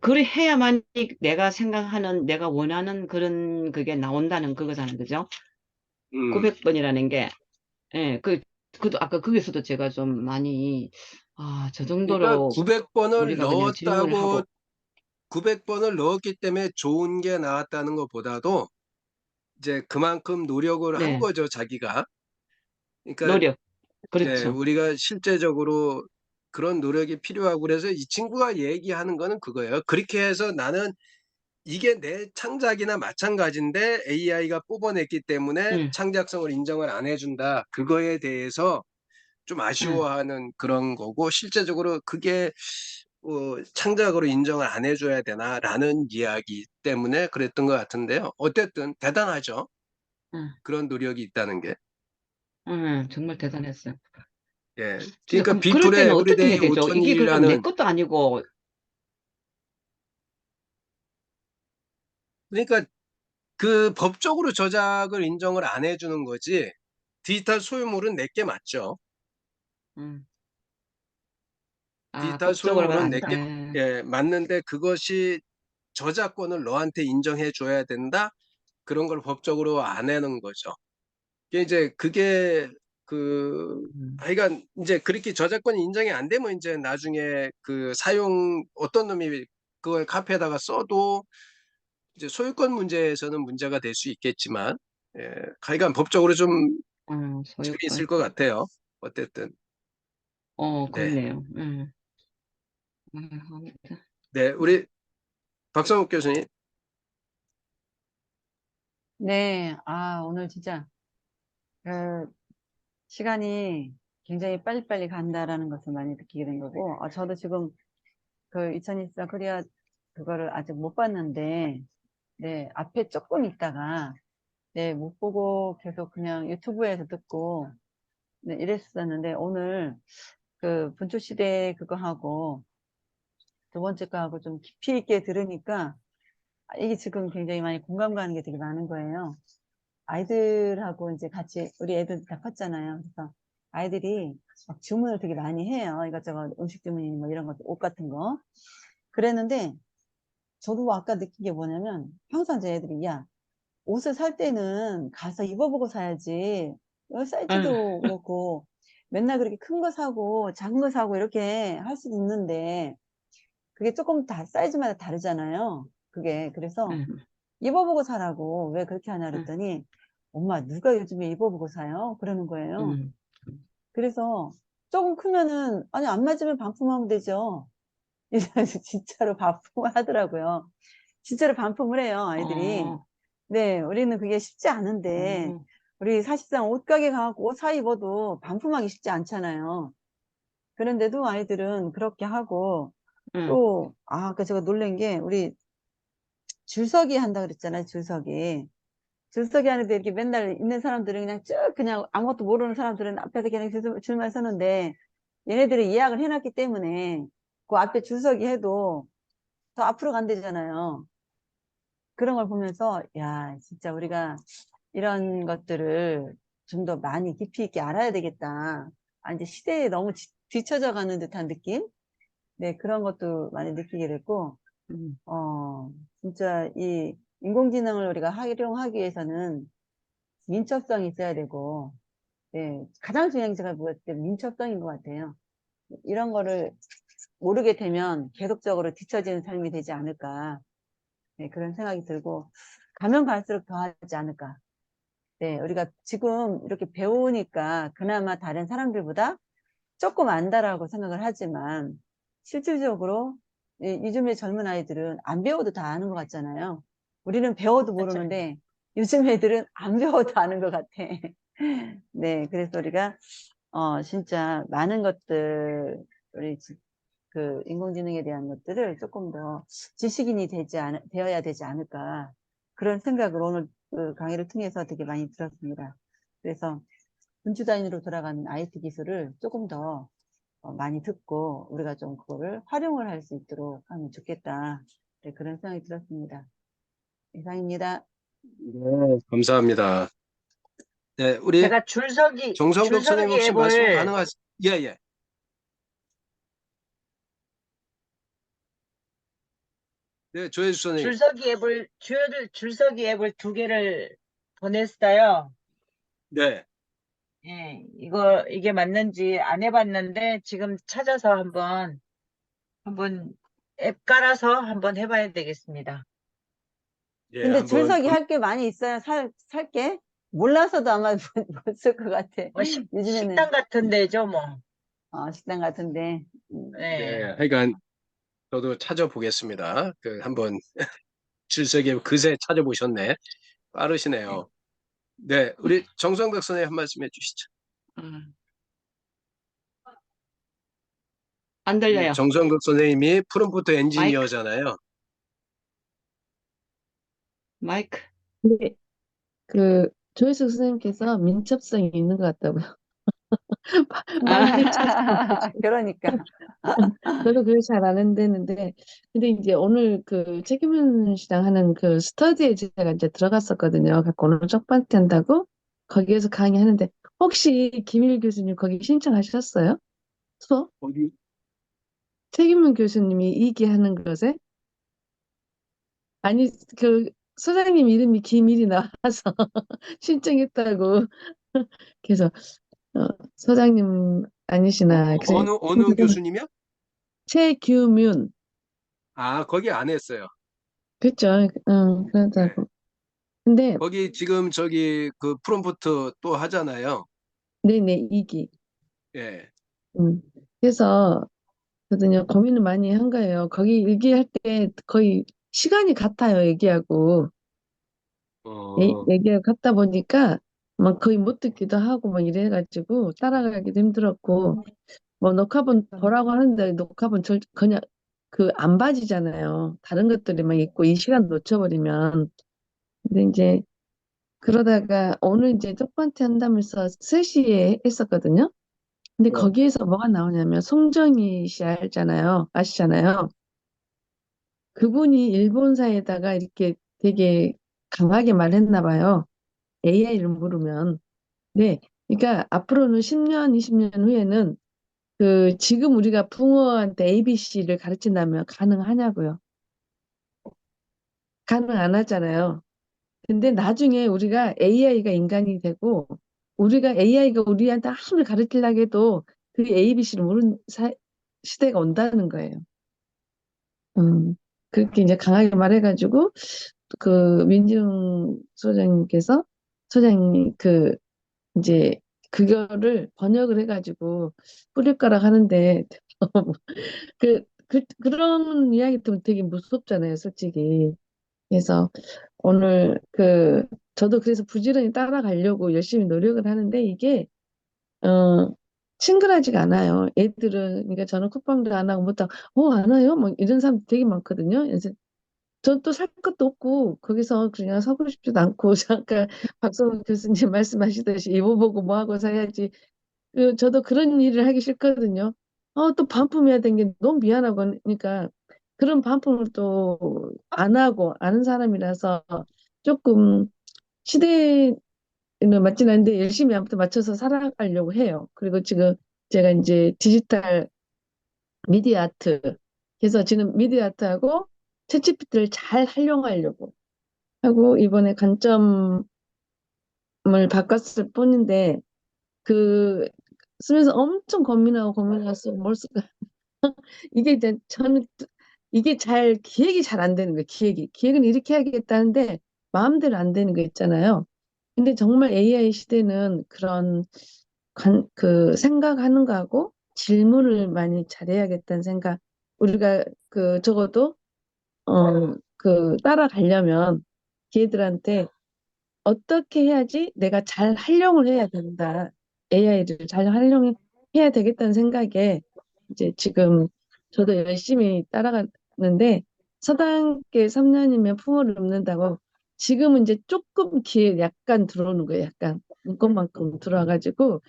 그래 해야만 내가 생각하는 내가 원하는 그런 그게 나온다는 그거잖아요. 그죠? 음. 900번이라는 게 예, 그도 아까 거기서도 제가 좀 많이 저 그러니까 정도로 900번을 우리가 그냥 질문을 넣었다고 하고 900번을 넣었기 때문에 좋은 게 나왔다는 것보다도 이제 그만큼 노력을 한 네, 거죠, 자기가. 그러니까 노력. 예, 그렇죠. 우리가 실제적으로 그런 노력이 필요하고 그래서 이 친구가 얘기하는 거는 그거예요. 그렇게 해서 나는 이게 내 창작이나 마찬가지인데 AI가 뽑아냈기 때문에 응, 창작성을 인정을 안 해준다. 그거에 대해서 좀 응, 아쉬워하는 그런 거고 실제적으로 그게 창작으로 인정을 안 해줘야 되나라는 이야기 때문에 그랬던 것 같은데요. 어쨌든 대단하죠. 응, 그런 노력이 있다는 게. 응, 정말 대단했어요. 예. 진짜 그러니까 그럴 비플의 때는 어떻게 에브리데이 해야 되죠? 이게 그럼 내 5001이라는 것도 아니고, 그러니까 그 법적으로 저작을 인정을 안 해주는 거지 디지털 소유물은 내게 맞죠. 응, 디지털 법적으로는 소유물은 안 내게 돼. 예, 맞는데 그것이 저작권을 너한테 인정해 줘야 된다. 그런 걸 법적으로 안 하는 거죠. 그게 음, 하여간 이제 그렇게 저작권이 인정이 안 되면 이제 나중에 그 사용 어떤 놈이 그걸 카페에다가 써도 이제 소유권 문제에서는 문제가 될 수 있겠지만 예, 하여간 법적으로 좀 재미있을 소유권. 것 같아요. 어쨌든 네, 그렇네요. 응. 아무튼. 네 우리 박성욱 교수님, 네, 오늘 진짜, 그, 시간이 굉장히 빨리빨리 간다라는 것을 많이 느끼게 된 거고, 저도 지금 그 2024 코리아 그거를 아직 못 봤는데, 네, 앞에 조금 있다가, 네, 못 보고 계속 그냥 유튜브에서 듣고, 네, 이랬었는데, 오늘 그 분초시대 그거 하고, 두 번째 거 하고 좀 깊이 있게 들으니까, 이게 지금 굉장히 많이 공감 가는 게 되게 많은 거예요. 아이들하고 이제 같이, 우리 애들 다 컸잖아요. 그래서 아이들이 막 주문을 되게 많이 해요. 이것저것 음식 주문이 뭐 이런 것, 옷 같은 거. 그랬는데 저도 아까 느낀 게 뭐냐면 항상 제 애들이 야 옷을 살 때는 가서 입어보고 사야지. 아유, 사이즈도 그렇고 맨날 그렇게 큰 거 사고 작은 거 사고 이렇게 할 수도 있는데 그게 조금 다 사이즈마다 다르잖아요. 그게 그래서 음, 입어보고 사라고 왜 그렇게 하냐 음, 그랬더니 엄마 누가 요즘에 입어보고 사요? 그러는 거예요. 음, 그래서 조금 크면은 아니 안 맞으면 반품하면 되죠. 이래서 진짜로 반품을 하더라고요. 진짜로 반품을 해요, 아이들이. 어, 네, 우리는 그게 쉽지 않은데, 어, 우리 사실상 옷가게 가고 옷 사 입어도 반품하기 쉽지 않잖아요. 그런데도 아이들은 그렇게 하고, 음, 또, 아까 제가 놀란 게, 우리 줄서기 한다 그랬잖아요, 줄서기. 줄서기 하는데 이렇게 맨날 있는 사람들은 그냥 쭉 그냥 아무것도 모르는 사람들은 앞에서 그냥 줄만 서는데, 얘네들이 예약을 해놨기 때문에, 그 앞에 줄서기 해도 더 앞으로 간대잖아요. 그런 걸 보면서, 야, 진짜 우리가 이런 것들을 좀 더 많이 깊이 있게 알아야 되겠다. 아, 이제 시대에 너무 뒤처져 가는 듯한 느낌? 네, 그런 것도 많이 느끼게 됐고, 음, 어, 진짜 이 인공지능을 우리가 활용하기 위해서는 민첩성이 있어야 되고, 네, 가장 중요한 게 제가 보았을 때 민첩성인 것 같아요. 이런 거를 모르게 되면 계속적으로 뒤처지는 삶이 되지 않을까. 네, 그런 생각이 들고, 가면 갈수록 더 하지 않을까. 네, 우리가 지금 이렇게 배우니까 그나마 다른 사람들보다 조금 안다라고 생각을 하지만 실질적으로 요즘의 젊은 아이들은 안 배워도 다 아는 것 같잖아요. 우리는 배워도 맞아요. 모르는데 요즘 애들은 안 배워도 아는 것 같아. 네, 그래서 우리가 진짜 많은 것들 우리 그 인공지능에 대한 것들을 조금 더 지식인이 되어야 되지 않을까 그런 생각을 오늘 그 강의를 통해서 되게 많이 들었습니다. 그래서 분주 단위로 돌아가는 IT 기술을 조금 더 많이 듣고 우리가 좀 그거를 활용을 할 수 있도록 하면 좋겠다. 네, 그런 생각이 들었습니다. 이상입니다. 네, 감사합니다. 네, 우리 제가 정성덕 선생님 줄서기 혹시 말씀 앱을 가능하세요? 예, 예. 네, 조혜수 선생님. 줄서기 앱을 두 개를 보냈어요. 네. 예, 이게 맞는지 안 해봤는데, 지금 찾아서 한번 앱 깔아서 한번 해봐야 되겠습니다. 예, 근데 한번 줄서기 할 게 많이 있어요. 살게? 몰라서도 아마 못 쓸 것 같아. 뭐 요즘에는 식당 같은 데죠, 뭐. 식당 같은데. 예. 네, 그러니까 저도 찾아보겠습니다. 그 한번 질색에 그새 찾아보셨네. 빠르시네요. 네, 우리 정성덕 선생님 한 말씀 해주시죠. 음. 안 우리 들려요. 정성덕 선생님이 프롬프트 마이크, 엔지니어잖아요. 마이크. 근데 그 조혜숙 선생님께서 민첩성이 있는 것 같다고요. 말을 잘 그러니까. 저도 그걸 잘 안 되는데 근데 이제 오늘 그 책임있는 시장 하는 그 스터디에 제가 이제 들어갔었거든요. 갖고 오늘 쪽파티 한다고 거기에서 강의하는데 혹시 김일 교수님 거기 신청하셨어요? 수업? 어디? 책임있는 교수님이 이기하는 것에 아니 그 소장님 이름이 김일이 나와서 신청했다고 그래서 어, 소장님 아니시나 그래 어느 교수님이요? 최규문 아, 거기 안 했어요. 그쵸 네. 그러다고 근데 거기 지금 저기 그 프롬프트 또 하잖아요. 네네 이기 예. 음. 그래서 거든요 고민을 많이 한 거예요 거기 얘기할 때 거의 시간이 같아요 얘기하고 어, 얘기하고 같다 보니까 막 거의 못 듣기도 하고 막 이래가지고 따라가기도 힘들었고 뭐 녹화본 보라고 하는데 녹화본 그냥 그 안 봐지잖아요 다른 것들이 막 있고 이 시간 놓쳐버리면 근데 이제 그러다가 오늘 이제 첫 번째 한다면서 3시에 했었거든요. 근데 네. 거기에서 뭐가 나오냐면 송정희 씨 알잖아요. 아시잖아요. 그분이 일본사에다가 이렇게 되게 강하게 말했나 봐요. AI를 물으면. 네. 그러니까 앞으로는 10년, 20년 후에는 지금 우리가 붕어한테 ABC를 가르친다면 가능하냐고요? 가능 안 하잖아요. 근데 나중에 우리가 AI가 인간이 되고 우리가 AI가 우리한테 아무리 가르치려고 해도 그 ABC를 모르는 시대가 온다는 거예요. 그렇게 이제 강하게 말해가지고 민중 소장님이 이제 그거를 번역을 해가지고 뿌릴 거라 하는데 그런 이야기 들으면 되게 무섭잖아요, 솔직히. 그래서 오늘 저도 그래서 부지런히 따라가려고 열심히 노력을 하는데 이게 어 친근하지가 않아요. 애들은 그러니까 저는 쿠팡도 안 하고 못하고 안 와요? 뭐 이런 사람 되게 많거든요. 그래서 전 또 살 것도 없고 거기서 그냥 사고 싶지도 않고 잠깐 박성훈 교수님 말씀하시듯이 이거 보고 뭐 하고 사야지. 저도 그런 일을 하기 싫거든요. 또 반품해야 되는 게 너무 미안하고 그러니까 그런 반품을 또 안 하고 아는 사람이라서 조금 시대는 맞진 않는데 열심히 아무튼 맞춰서 살아가려고 해요. 그리고 지금 제가 이제 디지털 미디어 아트 그래서 지금 미디어 아트하고 챗GPT를 잘 활용하려고 하고 이번에 관점을 바꿨을 뿐인데 그 쓰면서 엄청 고민해서 뭘 쓸까 이게 이제 저는 이게 기획이 잘 안 되는 거예요. 기획은 이렇게 해야겠다는데 마음대로 안 되는 거 있잖아요. 근데 정말 AI 시대는 그런 생각하는 거하고 질문을 많이 잘해야겠다는 생각. 우리가 적어도 따라가려면 걔들한테 어떻게 해야지 내가 잘 활용을 해야 된다. AI를 잘 활용해야 되겠다는 생각에 이제 지금 저도 열심히 따라가는데 서당계 3년이면 풍어를 넘는다고 지금은 이제 조금 기회 약간 들어오는 거예요. 약간 이것만큼 들어와가지고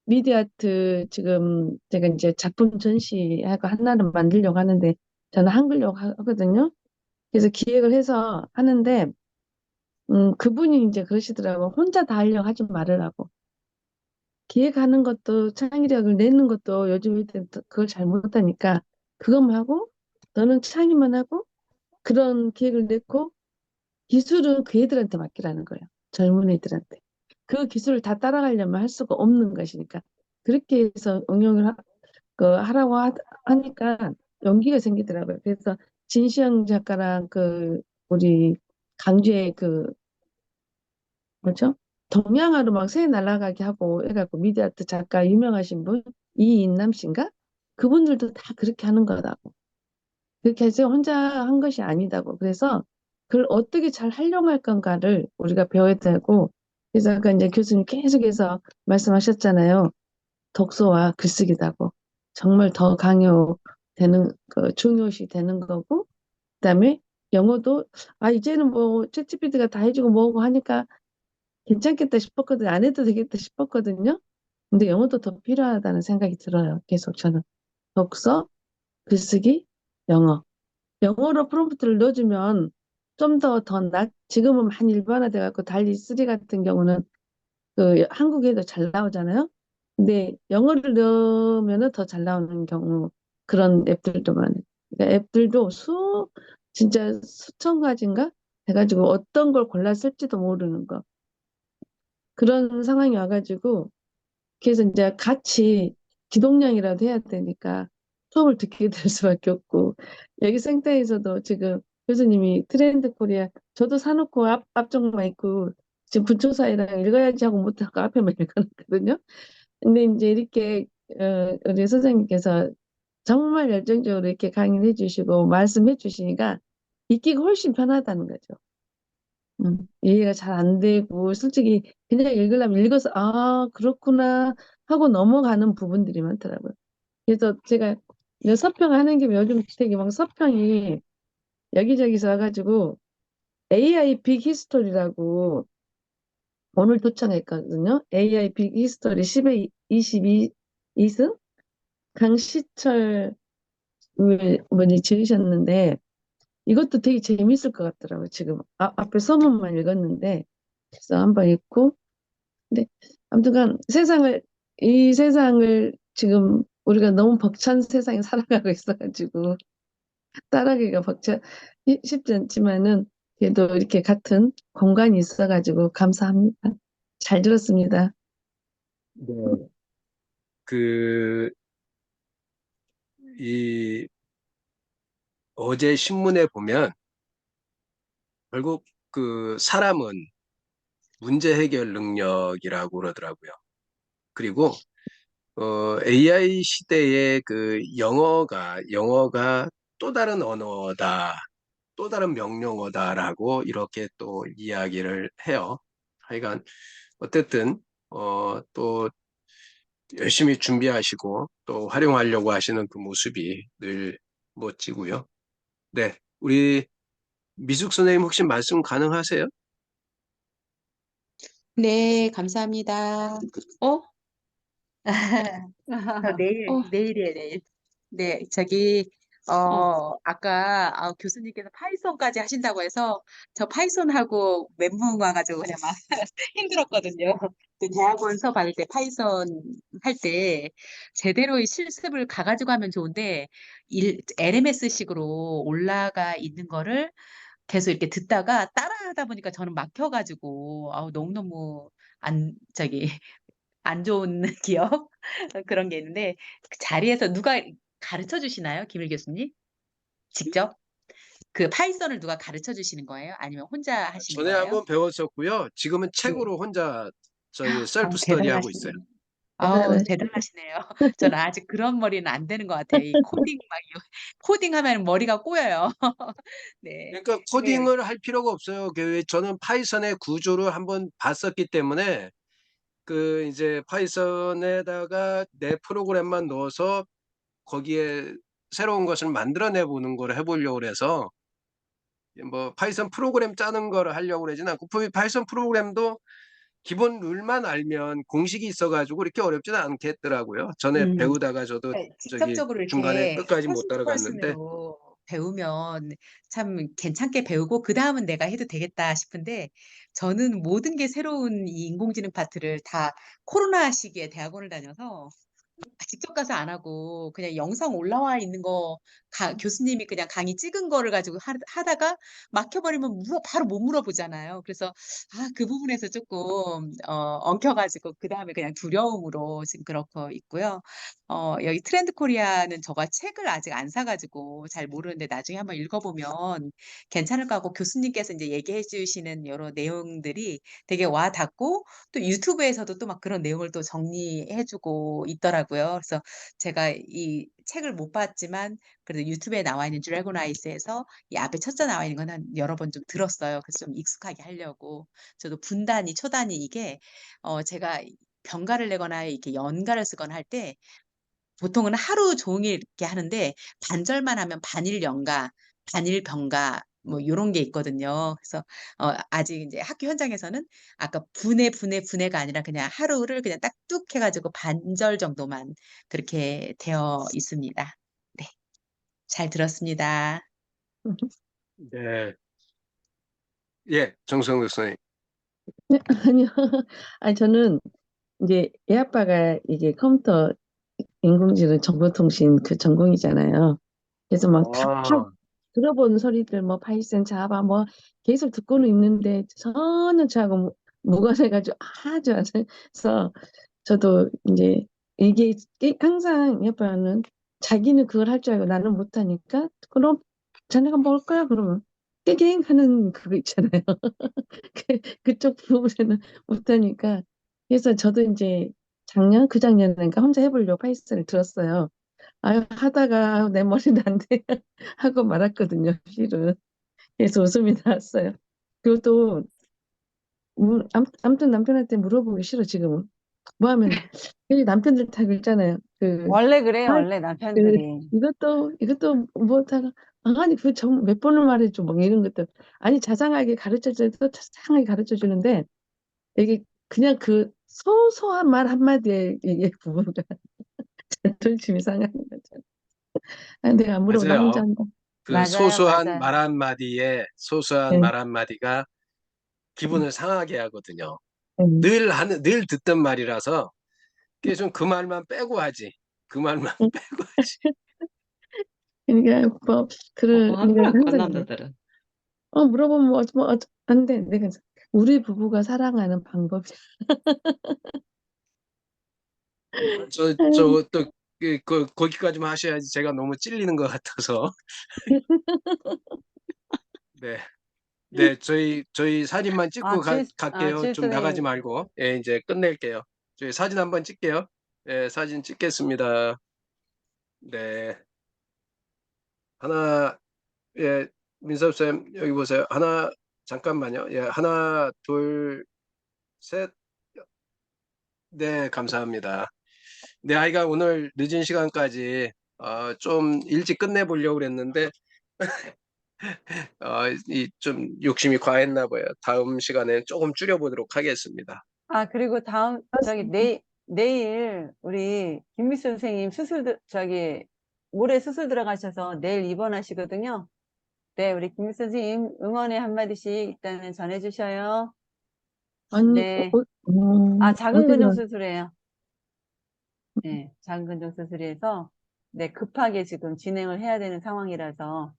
미디어 아트 지금 제가 이제 작품 전시하고 하나를 만들려고 하는데 저는 한글로 하거든요. 그래서 기획을 해서 하는데 그분이 이제 그러시더라고. 혼자 다 하려고 하지 말으라고. 기획하는 것도 창의력을 내는 것도 요즘 애들 그걸 잘 못하니까 그것만 하고 너는 창의만 하고 그런 기획을 내고 기술은 그 애들한테 맡기라는 거예요. 젊은 애들한테. 그 기술을 다 따라가려면 할 수가 없는 것이니까. 그렇게 해서 응용을 하라고 하니까 용기가 생기더라고요. 그래서 진시영 작가랑 우리 강주의 뭐죠? 동양화로 막 새 날아가게 하고 해갖고 미디어아트 작가 유명하신 분 이인남 씨인가? 그분들도 다 그렇게 하는 거다고. 그렇게 해서 혼자 한 것이 아니다고. 그래서 그걸 어떻게 잘 활용할 건가를 우리가 배워야 되고 그래서 아까 이제 교수님 계속해서 말씀하셨잖아요. 독서와 글쓰기다고. 정말 더 강요되는 중요시 되는 거고 그다음에 영어도 이제는 뭐 챗GPT가 다 해주고 뭐고 하니까 괜찮겠다 싶었거든요. 안 해도 되겠다 싶었거든요. 근데 영어도 더 필요하다는 생각이 들어요. 계속 저는 독서, 글쓰기, 영어. 영어로 프롬프트를 넣어주면 좀 지금은 많이 일반화돼 갖고 달리 3 같은 경우는 한국에도 잘 나오잖아요. 근데 영어를 넣으면은 더 잘 나오는 경우 그런 앱들도 많아요. 그러니까 앱들도 진짜 수천 가지인가 해가지고 어떤 걸 골라 쓸지도 모르는 거. 그런 상황이 와가지고 그래서 이제 같이 기동량이라도 해야 되니까 수업을 듣게 될 수밖에 없고 여기 생태에서도 지금 교수님이 트렌드 코리아 저도 사놓고 앞쪽만 있고 지금 부초사이랑 읽어야지 하고 못하고 앞에만 읽어놨거든요. 근데 이제 이렇게 우리 선생님께서 정말 열정적으로 이렇게 강의를 해주시고 말씀해 주시니까 읽기가 훨씬 편하다는 거죠. 이해가 잘 안 되고 솔직히 그냥 읽으려면 읽어서 그렇구나 하고 넘어가는 부분들이 많더라고요. 그래서 제가 서평하는 김에 요즘 되게 막 서평이 여기저기서 와가지고 AI 빅 히스토리라고 오늘 도착했거든요. AI 빅 히스토리 10회 22승 강시철 분이 지으셨는데 이것도 되게 재밌을 것 같더라고요. 지금 앞에 서문만 읽었는데 그래서 한번 읽고 근데 아무튼간 이 세상을 지금 우리가 너무 벅찬 세상에 살아가고 있어가지고 따라가기가 쉽지 않지만은 그래도 이렇게 같은 공간이 있어가지고 감사합니다. 잘 들었습니다. 네. 그, 이, 어제 신문에 보면 결국 그 사람은 문제 해결 능력이라고 그러더라고요. 그리고 AI 시대의 그 영어가 또 다른 언어다, 또 다른 명령어다라고 이렇게 또 이야기를 해요. 하여간 어쨌든 또 열심히 준비하시고 또 활용하려고 하시는 그 모습이 늘 멋지고요. 네, 우리 미숙 선생님 혹시 말씀 가능하세요? 네, 감사합니다. 어? 어, 내일이에요, 내일. 네, 어. 아까 교수님께서 파이썬까지 하신다고 해서 저 파이썬하고 멘붕 와가지고 그냥 막 힘들었거든요. 근데 대학원 수업 받을 때 파이썬 할 때 제대로의 실습을 가가지고 하면 좋은데 LMS식으로 올라가 있는 거를 계속 이렇게 듣다가 따라하다 보니까 저는 막혀가지고 너무너무 안 좋은 기억 그런 게 있는데 그 자리에서 누가 가르쳐 주시나요? 김일 교수님? 직접? 그 파이썬을 누가 가르쳐 주시는 거예요? 아니면 혼자 하시는 전에 거예요? 한번 배웠었고요. 지금은 네. 책으로 혼자 저기 셀프 스터디 하고 있어요. 대단하시네요. 대단하시- 대단하시네요. 저는 아직 그런 머리는 안 되는 것 같아요. 이 코딩하면 머리가 꼬여요. 네. 그러니까 네. 코딩을 할 필요가 없어요. 저는 파이썬의 구조를 한번 봤었기 때문에 그 이제 파이썬에다가 내 프로그램만 넣어서 거기에 새로운 것을 만들어내 보는 걸 해보려고 그래서 뭐 파이썬 프로그램 짜는 거를 하려고 그러진 않고 파이썬 프로그램도 기본 룰만 알면 공식이 있어가지고 그렇게 어렵지는 않겠더라고요. 전에 음. 배우다가 저도 네, 저기 직접적으로 중간에 이렇게 끝까지 못 퍼슨 투 따라갔는데 퍼슨으로 배우면 참 괜찮게 배우고 그 다음은 내가 해도 되겠다 싶은데 저는 모든 게 새로운 이 인공지능 파트를 다 코로나 시기에 대학원을 다녀서 직접 가서 안 하고 그냥 영상 올라와 있는 거 교수님이 그냥 강의 찍은 거를 가지고 하다가 막혀버리면 바로 못 물어보잖아요. 그래서 그 부분에서 조금 엉켜가지고 그 다음에 그냥 두려움으로 지금 그렇고 있고요. 여기 트렌드 코리아는 저가 책을 아직 안 사가지고 잘 모르는데 나중에 한번 읽어보면 괜찮을 것 같고 교수님께서 이제 얘기해 주시는 여러 내용들이 되게 와 닿고 또 유튜브에서도 또 막 그런 내용을 또 정리해주고 있더라고요. 그래서 제가 이 책을 못 봤지만 그래도 유튜브에 나와 있는 드래곤 아이스에서 이 앞에 첫자 나와 있는 건 한 여러 번 좀 들었어요. 그래서 좀 익숙하게 하려고. 저도 분단위, 초단위 이게 제가 병가를 내거나 이렇게 연가를 쓰거나 할 때 보통은 하루 종일 이렇게 하는데 반절만 하면 반일 연가, 반일 병가 뭐 요런 게 있거든요. 그래서 아직 이제 학교 현장에서는 아까 분해가 아니라 그냥 하루를 그냥 딱 뚝 해가지고 반절 정도만 그렇게 되어 있습니다. 네, 잘 들었습니다. 네, 예, 정성우 교수님. 아니요. 아니, 저는 이제 애 아빠가 이게 컴퓨터 인공지능 정보통신 그 전공이잖아요. 그래서 막 다 아, 들어본 소리들 뭐 파이썬, 자바 뭐 계속 듣고는 있는데 전혀 저하고 무관해가지고 아주 안 해서 저도 이제 이게 항상 예뻐하는 자기는 그걸 할 줄 알고 나는 못하니까 그럼 자네가 뭘 거야 그러면 깨갱 하는 그거 있잖아요. 그쪽 부분에는 못하니까 그래서 저도 이제 그 작년인가 혼자 해보려고 파이썬을 들었어요. 아유 하다가 내 머리는 안 돼 하고 말았거든요 실은. 그래서 웃음이 나왔어요. 그것도 아무튼 남편한테 물어보기 싫어 지금은. 뭐 하면 괜히 남편들 다 그러잖아요. 원래 그래요, 아, 원래 그 남편들이. 이것도 못하가 아니 그 정 몇 번을 말해줘 뭐 이런 것들 아니 자상하게 가르쳐줘도 자상하게 가르쳐주는데 이게 그냥 그 소소한 말 한마디에 이게 부부가 자존심이 상하는 거죠. 아, 내가 안 물어보고 나 혼자 맞아요. 한다. 그 맞아요, 소소한 맞아요. 말 한마디에 소소한 네, 말 한마디가 기분을 상하게 하거든요. 네, 늘 듣던 말이라서 그게 좀 그 말만 빼고 하지. 그 말만 빼고 하지. 그러니까 뭐 그러니까 뻔뻔하더라고, 항상 그래. 남자들은. 물어보면 안 돼. 내가 우리 부부가 사랑하는 방법이. 저것도 거기까지만 하셔야지 제가 너무 찔리는 것 같아서. 네. 네, 저희 사진만 찍고 갈게요. 좀 나가지 주일선생님. 말고. 예, 이제 끝낼게요. 저희 사진 한번 찍게요. 예, 사진 찍겠습니다. 네. 하나, 예, 민섭 쌤, 여기 보세요. 하나, 잠깐만요. 예, 하나, 둘, 셋. 네, 감사합니다. 네, 아이가 오늘 늦은 시간까지 좀 일찍 끝내보려고 그랬는데, 좀 욕심이 과했나 봐요. 다음 시간에 조금 줄여보도록 하겠습니다. 그리고 내일 우리 김미수 선생님 모레 수술 들어가셔서 내일 입원하시거든요. 네, 우리 김미수 선생님 응원의 한마디씩 일단은 전해주셔요. 아니, 네. 작은 어디가? 근종 수술이에요. 네, 작은 근종 수술에서 네, 급하게 지금 진행을 해야 되는 상황이라서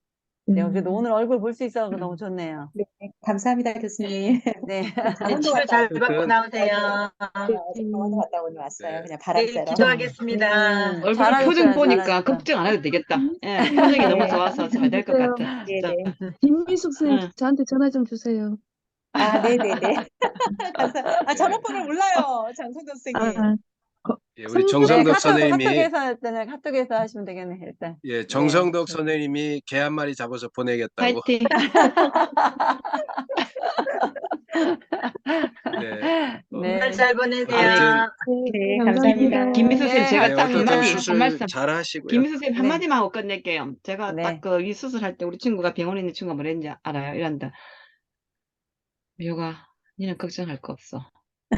네, 그래도 오늘 얼굴 볼 수 있어서 너무 좋네요. 네, 감사합니다, 교수님. 네. 네, 강원도 치료 갔다 잘 어쨌든, 받고 나오세요. 어제 강원도 갔다 오늘 왔어요. 네. 그냥 바람 내일 쐬러. 기도하겠습니다. 얼굴 잘하셨어요, 표정 보니까 잘하셨어요. 걱정 안 해도 되겠다. 예, 표정이 너무 좋아서 잘 될 것 같아. 네, 진짜. 네. 김미숙 쌤 응. 저한테 전화 좀 주세요. 네네네. 감사. 전화번호 몰라요, 장성도 선생님. 예, 우리 네, 정성덕 선생님이 카톡에서 하시면 되겠네, 일단. 예, 네. 정성덕 선생님이 개 한 마리 잡아서 보내겠다고. 파이팅. 네. 네. 잘 보내세요. 아무튼 네, 감사합니다. 감사합니다. 김미수 쌤, 네, 제가 네, 딱 어쨌든 한마디, 수술 한 말씀. 잘 하시고요. 김미수 쌤 네. 한마디만 하고 끝낼게요. 제가 네. 딱 이 수술할 때 우리 친구가 병원에 있는 친구가 뭐랬는지 알아요? 이런다. 미호가, 니는 걱정할 거 없어.